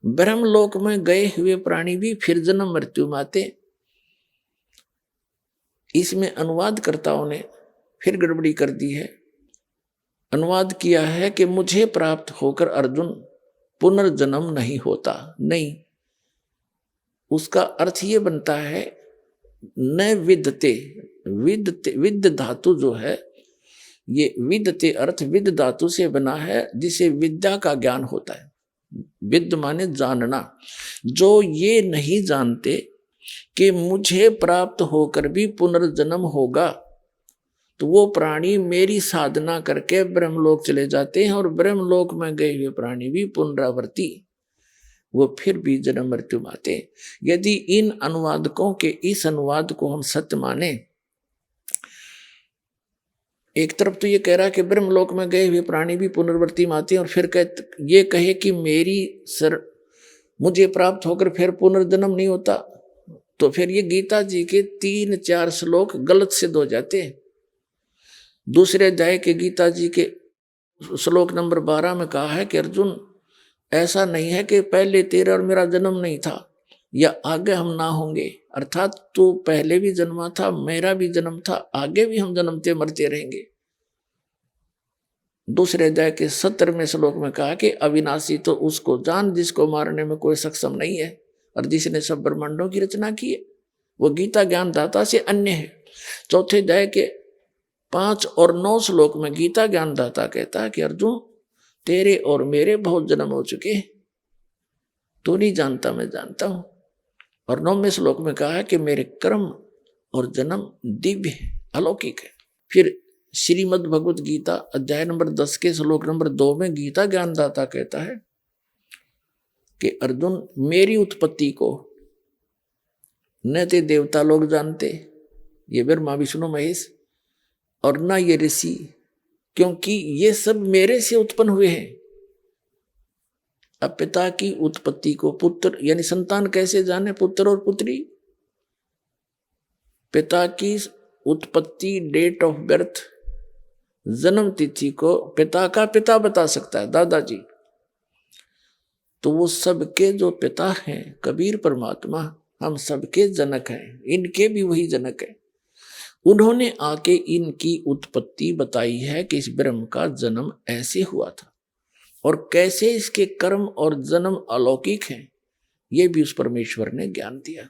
ब्रह्मलोक में गए हुए प्राणी भी फिर जन्म मृत्यु में आते। इसमें अनुवादकर्ताओं ने फिर गड़बड़ी कर दी है, अनुवाद किया है कि मुझे प्राप्त होकर अर्जुन पुनर्जन्म नहीं होता। नहीं, उसका अर्थ ये बनता है न विद्यते, विद धातु जो है, ये विद्यते अर्थ विद धातु से बना है, जिसे विद्या का ज्ञान होता है। विद्य माने जानना। जो ये नहीं जानते कि मुझे प्राप्त होकर भी पुनर्जन्म होगा, तो वो प्राणी मेरी साधना करके ब्रह्मलोक चले जाते हैं, और ब्रह्मलोक में गए हुए प्राणी भी पुनरावृत्ति वो फिर भी जन्म मृत्यु माते। यदि इन अनुवादकों के इस अनुवाद को हम सत्य माने, एक तरफ तो ये कह रहा है कि ब्रह्मलोक में गए हुए प्राणी भी पुनर्वृत्ति माते हैं, और फिर ये कहे कि मुझे प्राप्त होकर फिर पुनर्जन्म नहीं होता, तो फिर ये गीता जी के 3-4 श्लोक गलत सिद्ध हो जाते हैं। दूसरे अध्याय के गीता जी के श्लोक नंबर 12 में कहा है कि अर्जुन, ऐसा नहीं है कि पहले तेरा और मेरा जन्म नहीं था या आगे हम ना होंगे, अर्थात तू पहले भी जन्मा था, मेरा भी जन्म था, आगे भी हम जन्मते मरते रहेंगे। दूसरे अध्याय के 17वें श्लोक में कहा कि अविनाशी तो उसको जान जिसको मारने में कोई सक्षम नहीं है और जिसने सब ब्रह्मांडों की रचना की है, वो गीता ज्ञान दाता से अन्य है। चौथे अध्याय के 5 और 9 श्लोक में गीता ज्ञान दाता कहता है कि अर्जुन, तेरे और मेरे बहुत जन्म हो चुके, तू नहीं जानता, मैं जानता हूं। और 9वें श्लोक में कहा है कि मेरे कर्म और जन्म दिव्य है, अलौकिक है। फिर श्रीमद् भगवत गीता अध्याय नंबर 10 के श्लोक नंबर 2 में गीता ज्ञानदाता कहता है कि अर्जुन, मेरी उत्पत्ति को न ते देवता लोग जानते, ये ब्रह्मा विष्णु महेश, और न ये ऋषि, क्योंकि ये सब मेरे से उत्पन्न हुए हैं। अब पिता की उत्पत्ति को पुत्र यानी संतान कैसे जाने, पुत्र और पुत्री? पिता की उत्पत्ति, डेट ऑफ बर्थ, जन्म तिथि को पिता का पिता बता सकता है, दादाजी। तो वो सबके जो पिता हैं, कबीर परमात्मा, हम सबके जनक हैं, इनके भी वही जनक है। उन्होंने आके इनकी उत्पत्ति बताई है कि इस ब्रह्म का जन्म ऐसे हुआ था और कैसे इसके कर्म और जन्म अलौकिक हैं, ये भी उस परमेश्वर ने ज्ञान दिया।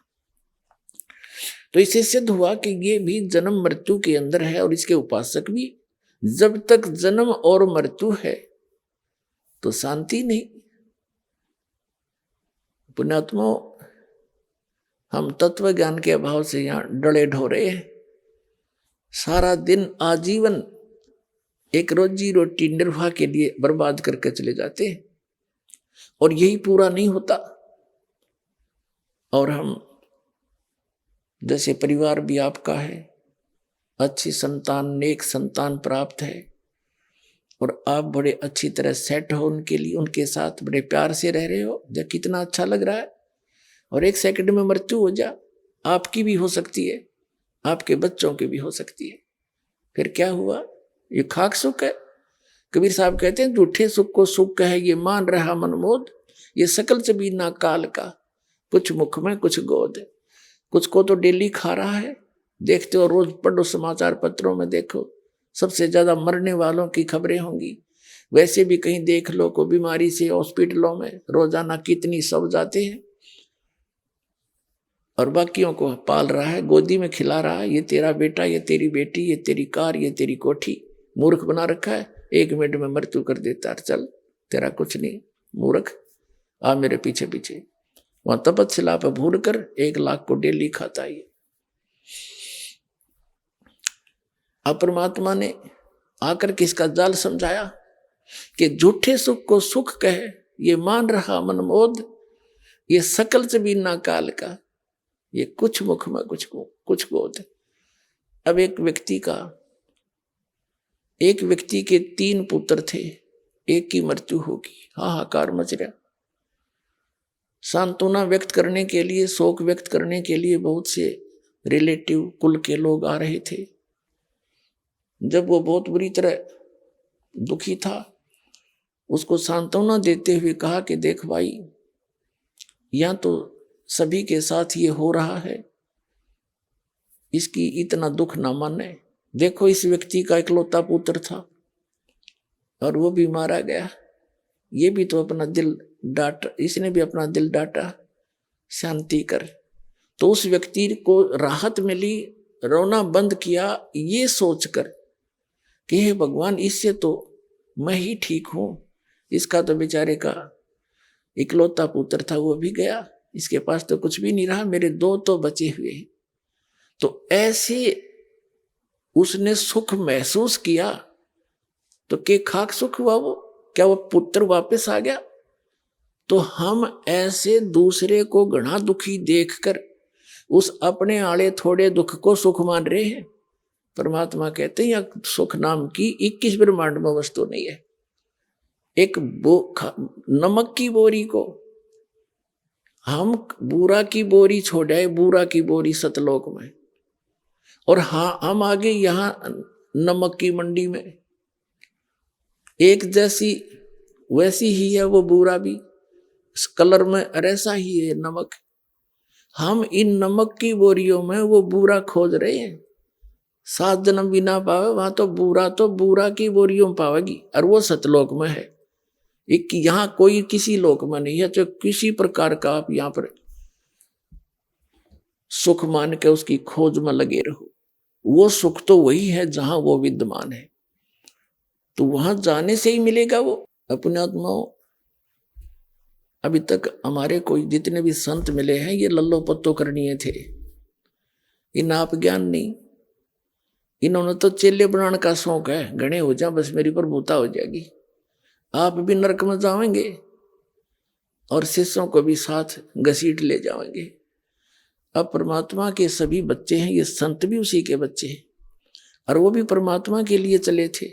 तो इससे सिद्ध हुआ कि ये भी जन्म मृत्यु के अंदर है और इसके उपासक भी। जब तक जन्म और मृत्यु है तो शांति नहीं। पुण्यात्माओं, हम तत्व ज्ञान के अभाव से यहां डले ढोरे हैं, सारा दिन आजीवन एक रोजी रोटी निर्वाह के लिए बर्बाद करके चले जाते हैं और यही पूरा नहीं होता। और हम जैसे परिवार भी आपका है, अच्छी संतान, नेक संतान प्राप्त है और आप बड़े अच्छी तरह सेट हो उनके लिए, उनके साथ बड़े प्यार से रह रहे हो, जब कितना अच्छा लग रहा है। और एक सेकंड में मृत्यु हो जा, आपकी भी हो सकती है, आपके बच्चों की भी हो सकती है, फिर क्या हुआ? ये खाक सुख है। कबीर साहब कहते हैं, झूठे सुख को सुख है ये मान रहा मनमोद, ये सकल चबीना काल का, कुछ मुख में कुछ गोद। कुछ को तो डेली खा रहा है, देखते हो, रोज पढ़ो समाचार पत्रों में, देखो सबसे ज्यादा मरने वालों की खबरें होंगी। वैसे भी कहीं देख लो, को बीमारी से हॉस्पिटलों में रोजाना कितनी सब जाते हैं, और बाकियों को पाल रहा है, गोदी में खिला रहा है, ये तेरा बेटा, ये तेरी बेटी, ये तेरी कार, ये तेरी कोठी। मूर्ख बना रखा है, 1 मिनट में मृत्यु कर देता है, चल तेरा कुछ नहीं, मूर्ख, आ मेरे पीछे पीछे। वहां तपस्या पे भूल कर 1 लाख को डेली खाता है। अब परमात्मा ने आकर किसका जाल समझाया कि झूठे सुख को सुख कहे ये मान रहा मनमोद, ये सकल चबीना काल का, ये कुछ मुख में कुछ गोद। अब एक व्यक्ति के 3 पुत्र थे, एक की मृत्यु होगी, हाहाकार मच रहा। सांत्वना व्यक्त करने के लिए, शोक व्यक्त करने के लिए बहुत से रिलेटिव कुल के लोग आ रहे थे। जब वो बहुत बुरी तरह दुखी था, उसको सांत्वना देते हुए कहा कि देख भाई, या तो सभी के साथ ये हो रहा है, इसकी इतना दुख ना माने। देखो, इस व्यक्ति का इकलौता पुत्र था और वो भी मारा गया, ये भी तो अपना दिल डांटा, इसने भी अपना दिल डांटा, शांति कर। तो उस व्यक्ति को राहत मिली, रोना बंद किया, ये सोचकर कि हे भगवान, इससे तो मैं ही ठीक हूं, इसका तो बेचारे का इकलौता पुत्र था, वो भी गया, इसके पास तो कुछ भी नहीं रहा, मेरे 2 तो बचे हुए हैं। तो ऐसे उसने सुख महसूस किया, तो के खाक सुख हुआ वो? क्या वो पुत्र वापस आ गया? तो हम ऐसे दूसरे को घना दुखी देखकर उस अपने आले थोड़े दुख को सुख मान रहे हैं। परमात्मा कहते हैं यह सुख नाम की 21 ब्रह्मांड में वस्तु नहीं है। एक नमक की बोरी को हम बूरा की बोरी छोड़े, बूरा की बोरी सतलोक में, और हाँ हम आगे यहां नमक की मंडी में। एक जैसी वैसी ही है वो बूरा भी, कलर में ऐसा ही है नमक। हम इन नमक की बोरियों में वो बूरा खोज रहे हैं। 7 जन्म भी ना पावे वहां तो बूरा की बोरियों में पावेगी, और वो सतलोक में है। एक यहां कोई किसी लोक में नहीं है। तो किसी प्रकार का आप यहां पर सुख मान के उसकी खोज में लगे रहो, वो सुख तो वही है जहां वो विद्यमान है। तो वहां जाने से ही मिलेगा वो। अपने आत्माओं, अभी तक हमारे कोई जितने भी संत मिले हैं ये लल्लो पत्तो करनीय थे। इन आप ज्ञान नहीं, इन्होंने तो चेले बनाने का शौक है, घने हो जा बस मेरी प्रभुता हो जाएगी। आप भी नरक में जाएंगे और शिष्यों को भी साथ घसीट ले जाएंगे। अब परमात्मा के सभी बच्चे हैं, ये संत भी उसी के बच्चे हैं, और वो भी परमात्मा के लिए चले थे।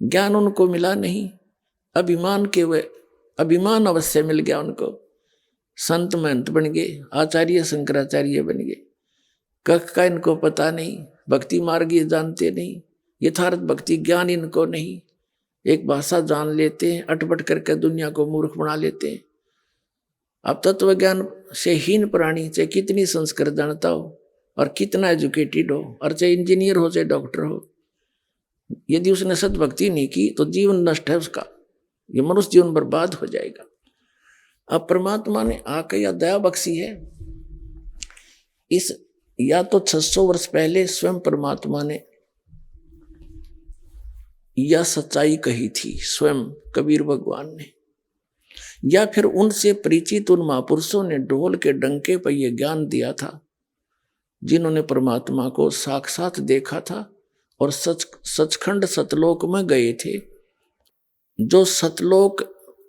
ज्ञान उनको मिला नहीं, अभिमान अवश्य मिल गया उनको। संत महंत बन गए, आचार्य शंकराचार्य बन गए। कख का इनको पता नहीं, भक्ति मार्ग ये जानते नहीं, यथार्थ भक्ति ज्ञान इनको नहीं। एक भाषा जान लेते हैं, अटपट करके दुनिया को मूर्ख बना लेते हैं। अब तत्व ज्ञान से हीन प्राणी चाहे कितनी संस्कृत जानता हो और कितना एजुकेटेड हो, और चाहे इंजीनियर हो चाहे डॉक्टर हो, यदि उसने सद्भक्ति नहीं की तो जीवन नष्ट है उसका, ये मनुष्य जीवन बर्बाद हो जाएगा। अब परमात्मा ने आकर या दया बख्शी है। इस या तो 600 वर्ष पहले स्वयं परमात्मा ने यह सच्चाई कही थी, स्वयं कबीर भगवान ने, या फिर उनसे परिचित उन महापुरुषों ने ढोल के डंके पर यह ज्ञान दिया था, जिन्होंने परमात्मा को साक्षात देखा था और सचखंड सतलोक में गए थे। जो सतलोक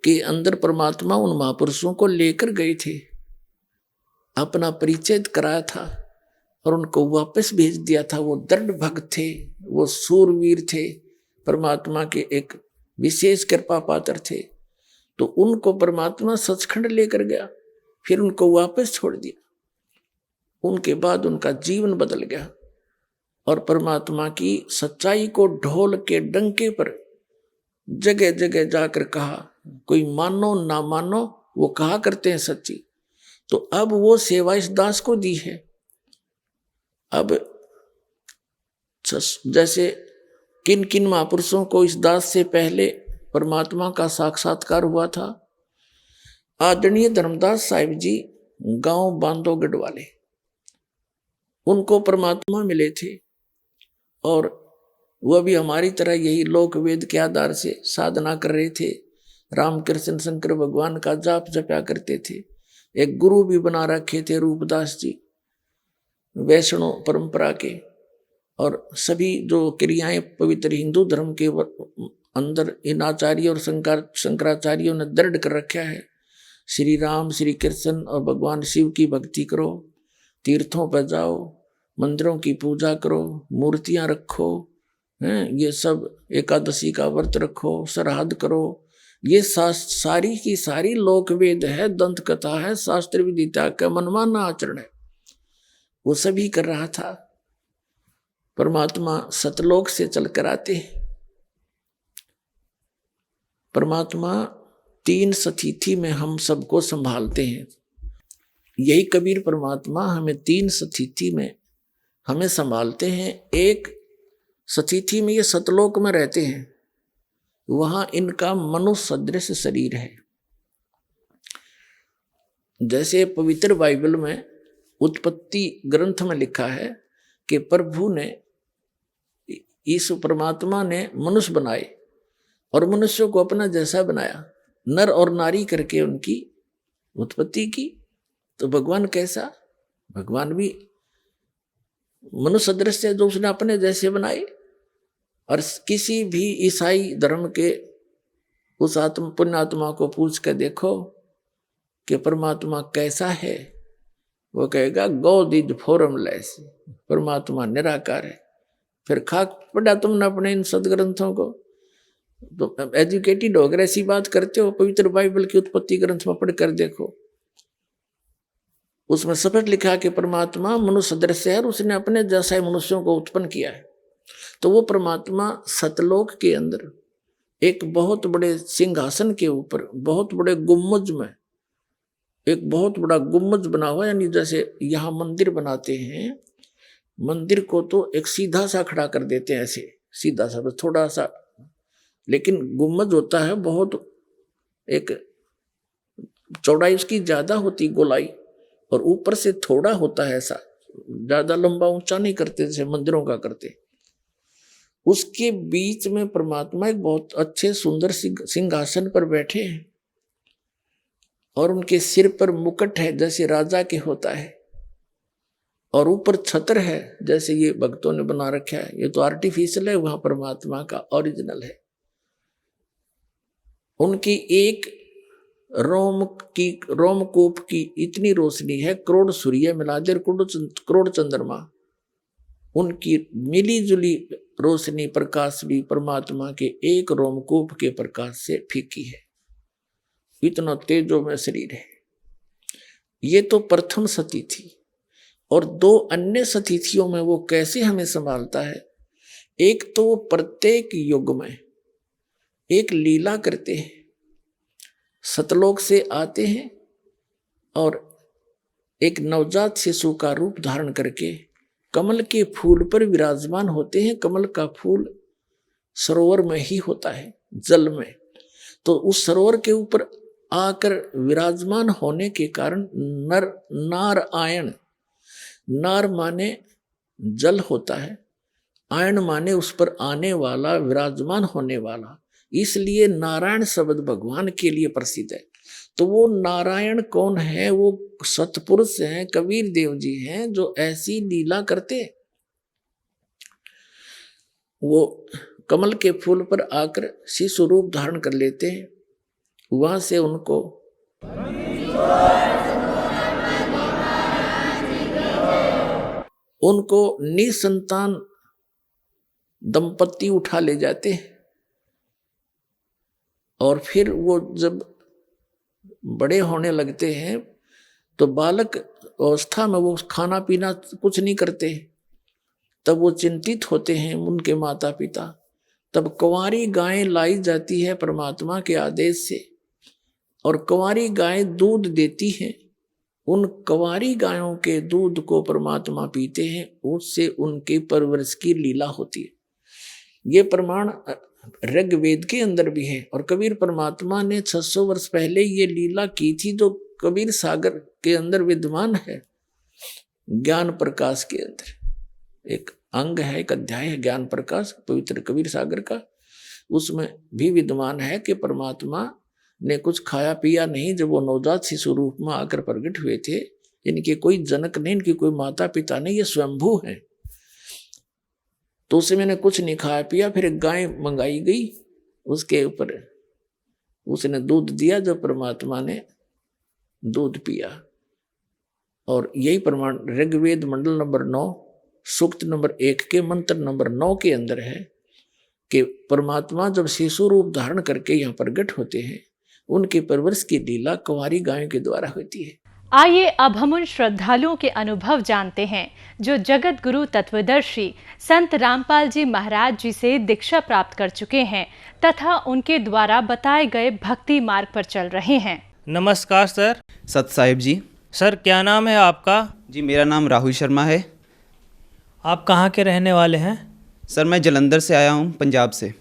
के अंदर परमात्मा उन महापुरुषों को लेकर गए थे, अपना परिचय कराया था और उनको वापस भेज दिया था। वो दृढ़ भक्त थे, वो सूरवीर थे, परमात्मा के एक विशेष कृपा पात्र थे। तो उनको परमात्मा सचखंड लेकर गया, फिर उनको वापस छोड़ दिया। उनके बाद उनका जीवन बदल गया और परमात्मा की सच्चाई को ढोल के डंके पर जगह जगह जाकर कहा। कोई मानो ना मानो, वो कहा करते हैं सच्ची। तो अब वो सेवा इस दास को दी है। अब जैसे किन किन महापुरुषों को इस दास से पहले परमात्मा का साक्षात्कार हुआ था। आदरणीय धर्मदास साहिब जी, गांव बांधोगढ़ वाले, उनको परमात्मा मिले थे और वह भी हमारी तरह यही लोक वेद के आधार से साधना कर रहे थे। रामकृष्ण शंकर भगवान का जाप जपया करते थे। एक गुरु भी बना रखे थे रूपदास जी, वैष्णव परंपरा के। और सभी जो क्रियाएं पवित्र हिंदू धर्म के अंदर इन आचार्य और शंकराचार्यों ने दृढ़ कर रखा है। श्री राम, श्री कृष्ण और भगवान शिव की भक्ति करो, तीर्थों पर जाओ, मंदिरों की पूजा करो, मूर्तियां रखो, हैं ये सब, एकादशी का व्रत रखो, श्राद्ध करो। ये सारी की सारी लोक वेद है, दंत कथा है, शास्त्र विदिता का मनमाना आचरण है। वो सभी कर रहा था। परमात्मा सतलोक से चलकर आते हैं। परमात्मा 3 सतिथि में हम सबको संभालते हैं। यही कबीर परमात्मा हमें 3 सतिथि में हमें संभालते हैं। एक सतिथि में ये सतलोक में रहते हैं, वहां इनका मनुष्य सदृश शरीर है। जैसे पवित्र बाइबल में उत्पत्ति ग्रंथ में लिखा है कि प्रभु ने, ईश्वर परमात्मा ने मनुष्य बनाए और मनुष्य को अपना जैसा बनाया, नर और नारी करके उनकी उत्पत्ति की। तो भगवान कैसा? भगवान भी मनुष्य सदृश है, जो उसने अपने जैसे बनाए। और किसी भी ईसाई धर्म के उस पुण्यात्मा को पूछ कर देखो, कि परमात्मा कैसा है, वो कहेगा गॉड इज फॉर्मलेस, परमात्मा निराकार है। फिर खाक पढ़ा तुमने अपने इन सदग्रंथों को, तो एजुकेटेड होकर ऐसी बात करते हो। पवित्र बाइबल की उत्पत्ति ग्रंथ में पढ़कर देखो, उसमें स्पष्ट लिखा है कि परमात्मा मनुष्य सदृश है और उसने अपने जैसा मनुष्यों को उत्पन्न किया है। तो वो परमात्मा सतलोक के अंदर एक बहुत बड़े सिंहासन के ऊपर बहुत बड़े गुम्बज में, एक बहुत बड़ा गुम्बज बना हुआ, यानी जैसे यहाँ मंदिर बनाते हैं, मंदिर को तो एक सीधा सा खड़ा कर देते हैं, ऐसे सीधा सा, बस थोड़ा सा, लेकिन गुम्बज होता है बहुत, एक चौड़ाई उसकी ज्यादा होती, गोलाई, और ऊपर से थोड़ा होता है ऐसा, ज्यादा लंबा ऊंचा नहीं करते जैसे मंदिरों का करते। उसके बीच में परमात्मा एक बहुत अच्छे सुंदर सिंहासन पर बैठे हैं और उनके सिर पर मुकुट है जैसे राजा के होता है, और ऊपर छत्र है जैसे ये भक्तों ने बना रखा है। ये तो आर्टिफिशियल है, वहां परमात्मा का ओरिजिनल है। उनकी एक रोमकूप की इतनी रोशनी है, करोड़ सूर्य मिला दे, करोड़ चंद्रमा, उनकी मिली जुली रोशनी प्रकाश भी परमात्मा के एक रोमकूप के प्रकाश से फीकी है। इतना तेजो में शरीर है। ये तो प्रथम सती थी, और दो अन्य सतीथियों में वो कैसे हमें संभालता है। एक तो वो प्रत्येक युग में एक लीला करते हैं, सतलोक से आते हैं और एक नवजात शिशु का रूप धारण करके कमल के फूल पर विराजमान होते हैं। कमल का फूल सरोवर में ही होता है, जल में, तो उस सरोवर के ऊपर आकर विराजमान होने के कारण नारायण, नार माने जल होता है, आयन माने उस पर आने वाला, विराजमान होने वाला, इसलिए नारायण शब्द भगवान के लिए प्रसिद्ध है। तो वो नारायण कौन है? वो सतपुरुष हैं, कबीर देव जी हैं, जो ऐसी लीला करते। वो कमल के फूल पर आकर शिशु रूप धारण कर लेते हैं। वहां से उनको निसंतान दंपति उठा ले जाते हैं, और फिर वो जब बड़े होने लगते हैं तो बालक अवस्था में वो खाना पीना कुछ नहीं करते, तब वो चिंतित होते हैं उनके माता पिता। तब कुंवारी गाय लाई जाती है परमात्मा के आदेश से, और कुंवारी गाय दूध देती है। उन कुंवारी गायों के दूध को परमात्मा पीते हैं, उससे उनके परवरिश की लीला होती है। ये प्रमाण ऋग्वेद के अंदर भी है, और कबीर परमात्मा ने 600 वर्ष पहले ये लीला की थी, जो कबीर सागर के अंदर विद्यमान है। ज्ञान प्रकाश के अंदर एक अंग है, एक अध्याय है ज्ञान प्रकाश पवित्र कबीर सागर का, उसमें भी विद्यमान है कि परमात्मा ने कुछ खाया पिया नहीं जब वो नवजात शिशु रूप में आकर प्रकट हुए थे। इनके कोई जनक नहीं, इनके कोई माता पिता नहीं, ये स्वयंभू हैं। तो उसे मैंने कुछ नहीं खाया पिया। फिर एक गाय मंगाई गई, उसके ऊपर उसने दूध दिया, जब परमात्मा ने दूध पिया। और यही प्रमाण ऋग्वेद मंडल नंबर 9 सूक्त नंबर 1 के मंत्र नंबर 9 के अंदर है कि परमात्मा जब शिशु रूप धारण करके यहाँ प्रकट होते हैं, उनके परवरिश की लीला कुंवारी गायों के द्वारा होती है। आइए अब हम उन श्रद्धालुओं के अनुभव जानते हैं जो जगत गुरु तत्वदर्शी संत रामपाल जी महाराज जी से दीक्षा प्राप्त कर चुके हैं तथा उनके द्वारा बताए गए भक्ति मार्ग पर चल रहे हैं। नमस्कार सर। सत साहिब जी। सर क्या नाम है आपका? जी मेरा नाम राहुल शर्मा है। आप कहाँ के रहने वाले हैं? सर मैं जलंधर से आया हूँ, पंजाब से।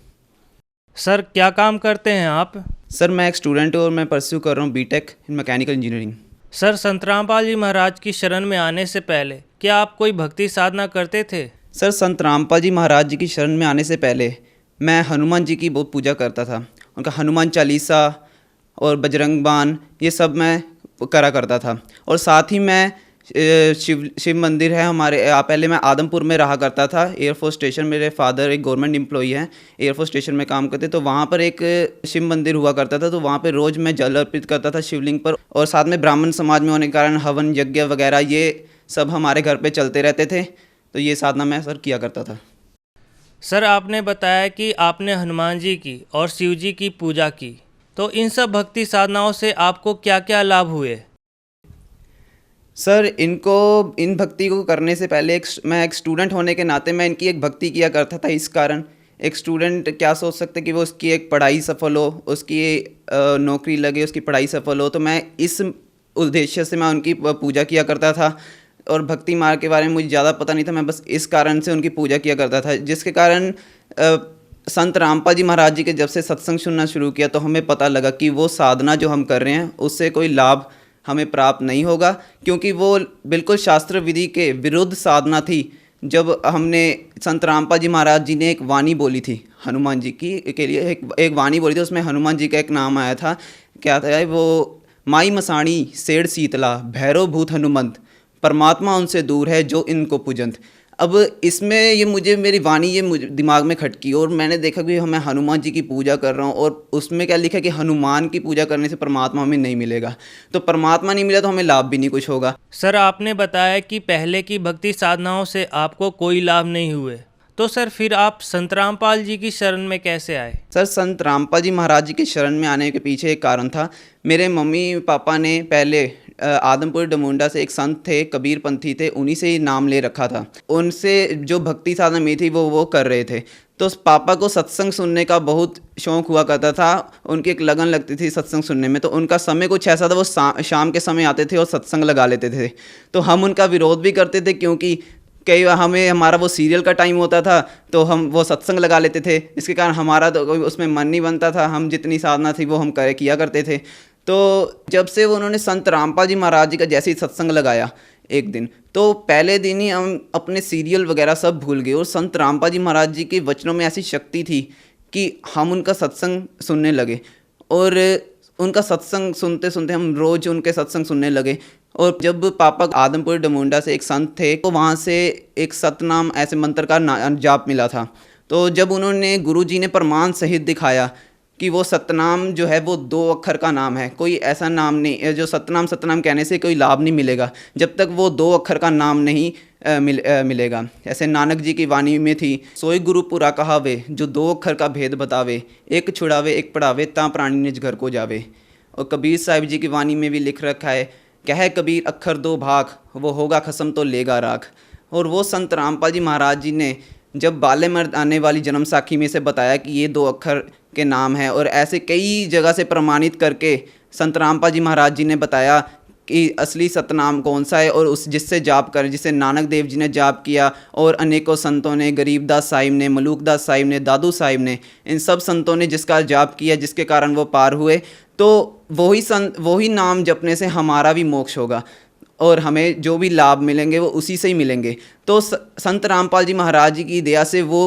सर क्या काम करते हैं आप? सर मैं एक स्टूडेंट हूँ और मैं परस्यू कर रहा हूँ B Tech in mechanical engineering. Sir Sant Rampal जी महाराज की शरण में आने से पहले क्या आप कोई भक्ति साधना करते थे? सर संत रामपाल जी महाराज जी की शरण में आने से पहले मैं हनुमान जी की बहुत पूजा करता था। उनका हनुमान चालीसा और बजरंग बाण ये सब मैं करा करता था, और साथ ही मैं शिव मंदिर है हमारे पहले मैं आदमपुर में रहा करता था। एयरफोर्स स्टेशन, मेरे फादर एक गवर्नमेंट एम्प्लॉई हैं, एयरफोर्स स्टेशन में काम करते, तो वहाँ पर एक शिव मंदिर हुआ करता था। तो वहाँ पर रोज़ मैं जल अर्पित करता था शिवलिंग पर, और साथ में ब्राह्मण समाज में होने के कारण हवन यज्ञ वगैरह ये सब हमारे घर पे चलते रहते थे। तो ये साधना मैं सर किया करता था। सर आपने बताया कि आपने हनुमान जी की और शिव जी की पूजा की, तो इन सब भक्ति साधनाओं से आपको क्या क्या लाभ हुए? सर इन भक्ति को करने से पहले मैं एक स्टूडेंट होने के नाते मैं इनकी एक भक्ति किया करता था। इस कारण एक स्टूडेंट क्या सोच सकते कि वो उसकी एक पढ़ाई सफल हो, उसकी नौकरी लगे, उसकी पढ़ाई सफल हो। तो मैं इस उद्देश्य से मैं उनकी पूजा किया करता था, और भक्ति मार्ग के बारे में मुझे ज़्यादा पता नहीं था, मैं बस इस कारण से उनकी पूजा किया करता था। जिसके कारण संत रामपाल जी महाराज जी के जब से सत्संग सुनना शुरू किया तो हमें पता लगा कि वो साधना जो हम कर रहे हैं उससे कोई लाभ हमें प्राप्त नहीं होगा, क्योंकि वो बिल्कुल शास्त्र विधि के विरुद्ध साधना थी। जब हमने संत रामपाल जी महाराज जी ने एक वाणी बोली थी हनुमान जी की के लिए, एक वाणी बोली थी, उसमें हनुमान जी का एक नाम आया था। क्या था वो? माई मसाणी सेठ शीतला भैरव भूत हनुमंत, परमात्मा उनसे दूर है जो इनको पूजंत। अब इसमें ये मुझे मेरी वाणी ये मुझे दिमाग में खटकी, और मैंने देखा कि मैं हनुमान जी की पूजा कर रहा हूँ, और उसमें क्या लिखा कि हनुमान की पूजा करने से परमात्मा हमें नहीं मिलेगा। तो परमात्मा नहीं मिला तो हमें लाभ भी नहीं कुछ होगा। सर आपने बताया कि पहले की भक्ति साधनाओं से आपको कोई लाभ नहीं हुए, तो सर फिर आप संत रामपाल जी की शरण में कैसे आए? सर संत रामपाल जी महाराज जी की शरण में आने के पीछे एक कारण था। मेरे मम्मी पापा ने पहले आदमपुर डमुंडा से एक संत थे, कबीर पंथी थे, उन्हीं से ही नाम ले रखा था। उनसे जो भक्ति साधना में थी वो कर रहे थे। तो पापा को सत्संग सुनने का बहुत शौक़ हुआ करता था, उनकी एक लगन लगती थी सत्संग सुनने में। तो उनका समय कुछ ऐसा था, वो शाम के समय आते थे और सत्संग लगा लेते थे। तो हम उनका विरोध भी करते थे, क्योंकि कई बार हमारा वो सीरियल का टाइम होता था तो हम वो सत्संग लगा लेते थे, जिसके कारण हमारा तो उसमें मन नहीं बनता था। हम जितनी साधना थी वो हम किया करते थे। तो जब से वो उन्होंने संत रामपाल जी महाराज जी का जैसे ही सत्संग लगाया एक दिन, तो पहले दिन ही हम अपने सीरियल वगैरह सब भूल गए, और संत रामपाल जी महाराज जी के वचनों में ऐसी शक्ति थी कि हम उनका सत्संग सुनने लगे। और उनका सत्संग सुनते सुनते हम रोज़ उनके सत्संग सुनने लगे। और जब पापा आदमपुर डमुंडा से एक संत थे, तो वहाँ से एक सतनाम ऐसे मंत्र का जाप मिला था। तो जब उन्होंने गुरुजी ने प्रमाण सहित दिखाया कि वो सतनाम जो है वो 2 अक्षर का नाम है, कोई ऐसा नाम नहीं जो सतनाम कहने से कोई लाभ नहीं मिलेगा जब तक वो 2 अक्षर का नाम नहीं मिलेगा। ऐसे नानक जी की वाणी में थी, सोई गुरु पुरा कहावे जो 2 अक्षर का भेद बतावे, एक छुड़ावे एक पढ़ावे ता प्राणी निज घर को जावे। और कबीर साहिब जी की वाणी में भी लिख रखा है, कहे कबीर अक्षर 2 भाग, वो होगा खसम तो लेगा राख। और वो संत रामपाल जी महाराज जी ने जब बाले मर्द आने वाली जन्म साखी में से बताया कि ये 2 अक्षर के नाम है, और ऐसे कई जगह से प्रमाणित करके संत रामपाल जी महाराज जी ने बताया कि असली सतनाम कौन सा है, और उस जिससे जाप कर, जिसे नानक देव जी ने जाप किया, और अनेकों संतों ने, गरीबदास साहिब ने, मलूकदास साहिब ने, दादू साहिब ने, इन सब संतों ने जिसका जाप किया, जिसके कारण वो पार हुए। तो वही नाम जपने से हमारा भी मोक्ष होगा, और हमें जो भी लाभ मिलेंगे वो उसी से ही मिलेंगे। तो संत रामपाल जी महाराज जी की दया से वो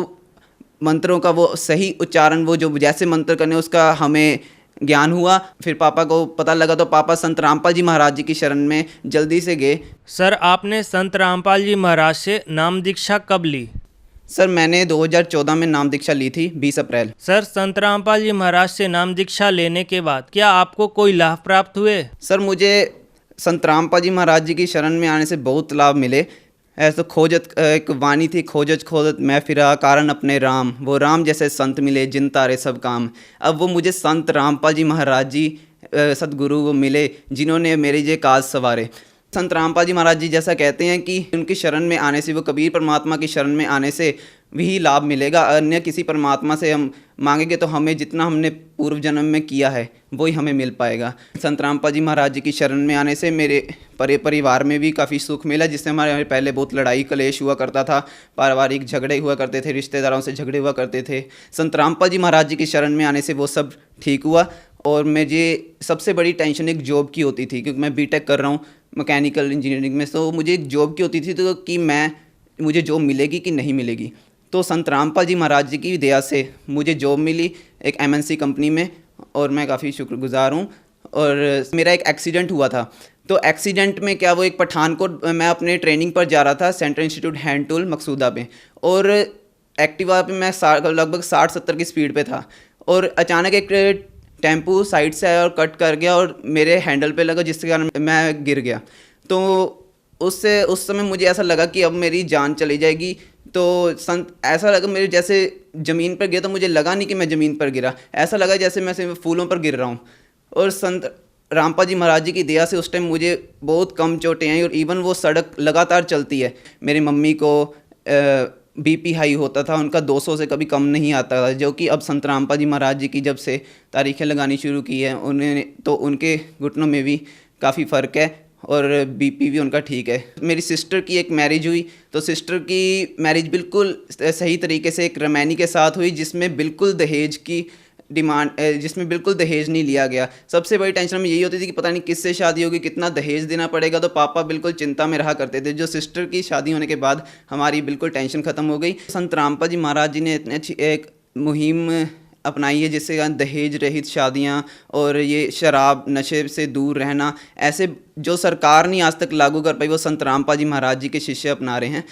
मंत्रों का वो सही उच्चारण, वो जो जैसे मंत्र करने उसका हमें ज्ञान हुआ। फिर पापा को पता लगा तो पापा संत रामपाल जी महाराज जी की शरण में जल्दी से गए। सर आपने संत रामपाल जी महाराज से नाम दीक्षा कब ली? सर मैंने 2014 में नाम दीक्षा ली थी, 20 अप्रैल। सर संत रामपाल जी महाराज से नाम दीक्षा लेने के बाद क्या आपको कोई लाभ प्राप्त हुए? सर मुझे संत रामपाल जी महाराज जी की शरण में आने से बहुत लाभ मिले। ऐसे खोजत एक वाणी थी, खोजत खोजत मैं फिरा कारण अपने राम, वो राम जैसे संत मिले जिन तारे सब काम। अब वो मुझे संत रामपाल जी महाराज जी सतगुरु वो मिले जिन्होंने मेरे ये काज सवारे। संत रामपाल जी महाराज जी जैसा कहते हैं कि उनकी शरण में आने से, वो कबीर परमात्मा की शरण में आने से भी लाभ मिलेगा। अन्य किसी परमात्मा से हम मांगेंगे तो हमें जितना हमने पूर्व जन्म में किया है वही हमें मिल पाएगा। संत रामपाल जी महाराज जी की शरण में आने से मेरे परिवार में भी काफ़ी सुख मिला, जिससे हमारे पहले बहुत लड़ाई कलेश हुआ करता था, पारिवारिक झगड़े हुआ करते थे, रिश्तेदारों से झगड़े हुआ करते थे। संत रामपाल जी महाराज जी की शरण में आने से वो सब ठीक हुआ। और मुझे सबसे बड़ी टेंशन एक जॉब की होती थी, क्योंकि मैं बीटेक कर रहा हूँ मैकेनिकल इंजीनियरिंग में। तो मुझे एक जॉब की होती थी तो कि मुझे जॉब मिलेगी कि नहीं मिलेगी। तो संत रामपाल जी महाराज जी की दया से मुझे जॉब मिली एक MNC कंपनी में, और मैं काफ़ी शुक्रगुजार हूँ। और मेरा एक एक्सीडेंट हुआ था, तो एक्सीडेंट में क्या, वो एक पठानकोट मैं अपने ट्रेनिंग पर जा रहा था, central institute hand tool Maqsooda पे, और एक्टिवा पे मैं लगभग 60-70 की स्पीड पे था, और अचानक एक टेम्पू साइड से आया और कट कर गया और मेरे हैंडल पे लगा, जिसके कारण मैं गिर गया। तो उस समय मुझे ऐसा लगा कि अब मेरी जान चली जाएगी। तो संत ऐसा लगा मेरे जैसे ज़मीन पर गिरा, तो मुझे लगा नहीं कि मैं ज़मीन पर गिरा, ऐसा लगा जैसे मैं फूलों पर गिर रहा हूँ। और संत रामपाल जी महाराज जी की दया से उस टाइम मुझे बहुत कम चोटें आई, और इवन वो सड़क लगातार चलती है। मेरी मम्मी को बीपी हाई होता था, उनका 200 से कभी कम नहीं आता था, जो कि अब संत रामपाल जी महाराज जी की जब से तारीखें लगानी शुरू की है उन्हें, तो उनके घुटनों में भी काफ़ी फ़र्क है और बीपी भी उनका ठीक है। मेरी सिस्टर की एक मैरिज हुई, तो सिस्टर की मैरिज बिल्कुल सही तरीके से एक रमैनी के साथ हुई, जिसमें बिल्कुल दहेज की डिमांड, जिसमें बिल्कुल दहेज नहीं लिया गया। सबसे बड़ी टेंशन में यही होती थी कि पता नहीं किससे शादी होगी, कितना दहेज देना पड़ेगा, तो पापा बिल्कुल चिंता में रहा करते थे। जो सिस्टर की शादी होने के बाद हमारी बिल्कुल टेंशन ख़त्म हो गई। संत रामपाल जी महाराज जी ने इतनी अच्छी एक मुहिम अपनाई है, जिससे दहेज रहित शादियां और ये शराब नशे से दूर रहना, ऐसे जो सरकार नहीं आज तक लागू कर पाई, वो संत रामपाल जी महाराज जी के शिष्य अपना रहे हैं।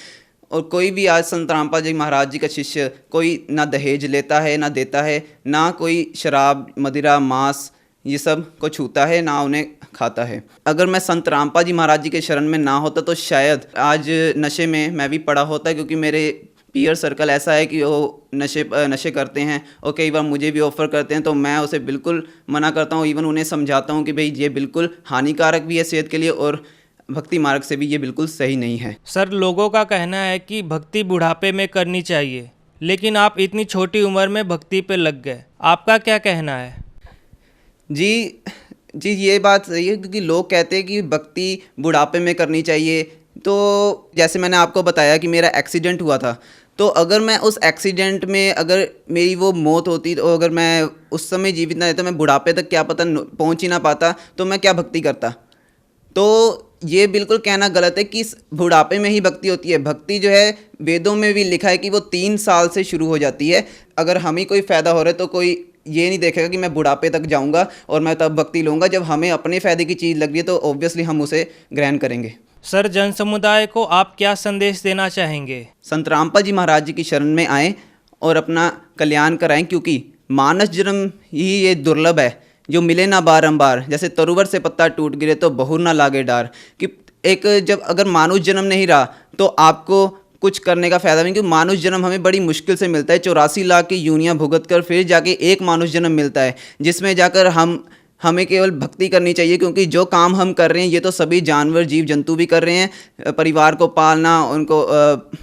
और कोई भी आज संत रामपाल जी महाराज जी का शिष्य कोई ना दहेज लेता है, ना देता है, ना कोई शराब मदिरा मांस ये सब को छूता है, ना उन्हें खाता है। अगर मैं संत रामपाल जी महाराज जी के शरण में ना होता तो शायद आज नशे में मैं भी पड़ा होता, क्योंकि मेरे पीयर सर्कल ऐसा है कि वो नशे करते हैं और कई बार मुझे भी ऑफ़र करते हैं, तो मैं उसे बिल्कुल मना करता हूँ। इवन उन्हें समझाता हूँ कि भाई ये बिल्कुल हानिकारक भी है सेहत के लिए, और भक्ति मार्ग से भी ये बिल्कुल सही नहीं है। सर, लोगों का कहना है कि भक्ति बुढ़ापे में करनी चाहिए, लेकिन आप इतनी छोटी उम्र में भक्ति पे लग गए, आपका क्या कहना है? जी, ये बात सही है, क्योंकि लोग कहते हैं कि भक्ति बुढ़ापे में करनी चाहिए। तो जैसे मैंने आपको बताया कि मेरा एक्सीडेंट हुआ था, तो अगर मैं उस एक्सीडेंट में अगर मेरी वो मौत होती, तो अगर मैं उस समय जीवित ना रहता, मैं बुढ़ापे तक क्या पता पहुंच ही ना पाता, तो मैं क्या भक्ति करता। तो ये बिल्कुल कहना गलत है कि बुढ़ापे में ही भक्ति होती है। भक्ति जो है वेदों में भी लिखा है कि वो 3 साल से शुरू हो जाती है। अगर हमें कोई फ़ायदा हो रहा है तो कोई ये नहीं देखेगा कि मैं बुढ़ापे तक जाऊंगा और मैं तब भक्ति लूँगा। जब हमें अपने फ़ायदे की चीज़ लग रही है तो ऑब्वियसली हम उसे ग्रहण करेंगे। सर, जन समुदाय को आप क्या संदेश देना चाहेंगे? संत रामपाल जी महाराज जी की शरण में आएँ और अपना कल्याण कराएं, क्योंकि मानस जन्म ही ये दुर्लभ है जो मिले ना बारंबार। जैसे तरुवर से पत्ता टूट गिरे तो बहुर ना लागे डार, कि एक जब अगर मानुष जन्म नहीं रहा तो आपको कुछ करने का फ़ायदा नहीं, क्योंकि मानुष जन्म हमें बड़ी मुश्किल से मिलता है। 84 लाख की यूनियाँ भुगत कर फिर जाके एक मानुष जन्म मिलता है, जिसमें जाकर हमें केवल भक्ति करनी चाहिए। क्योंकि जो काम हम कर रहे हैं ये तो सभी जानवर जीव जंतु भी कर रहे हैं। परिवार को पालना, उनको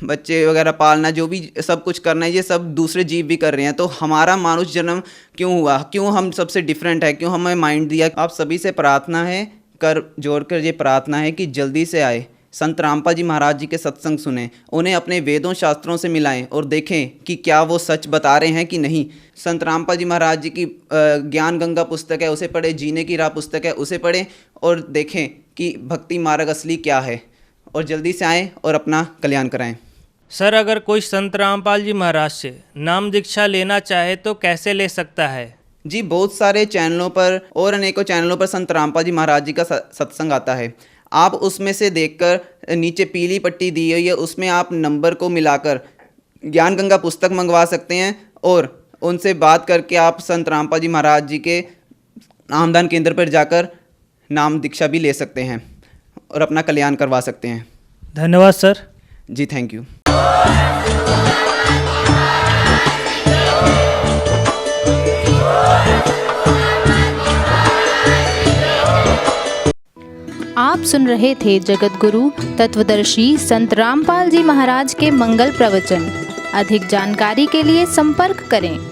बच्चे वगैरह पालना, जो भी सब कुछ करना है ये सब दूसरे जीव भी कर रहे हैं। तो हमारा मानुष जन्म क्यों हुआ, क्यों हम सबसे डिफरेंट है, क्यों हमें माइंड दिया। आप सभी से प्रार्थना है, कर जोड़कर ये प्रार्थना है कि जल्दी से आए, संत रामपाल जी महाराज जी के सत्संग सुने, उन्हें अपने वेदों शास्त्रों से मिलाएं और देखें कि क्या वो सच बता रहे हैं कि नहीं। संत रामपाल जी महाराज जी की ज्ञान गंगा पुस्तक है उसे पढ़ें, जीने की राह पुस्तक है उसे पढ़ें, और देखें कि भक्ति मार्ग असली क्या है, और जल्दी से आएँ और अपना कल्याण कराएं। सर, अगर कोई संत रामपाल जी महाराज से नाम दीक्षा लेना चाहे तो कैसे ले सकता है? जी, बहुत सारे चैनलों पर और अनेकों चैनलों पर संत रामपाल जी महाराज जी का सत्संग आता है। आप उसमें से देखकर, नीचे पीली पट्टी दी हुई है, उसमें आप नंबर को मिलाकर ज्ञान गंगा पुस्तक मंगवा सकते हैं, और उनसे बात करके आप संत रामपाल जी महाराज जी के नामदान केंद्र पर जाकर नाम दीक्षा भी ले सकते हैं और अपना कल्याण करवा सकते हैं। धन्यवाद सर। Ji, thank you. आप सुन रहे थे जगत गुरु तत्वदर्शी संत रामपाल जी महाराज के मंगल प्रवचन। अधिक जानकारी के लिए संपर्क करें।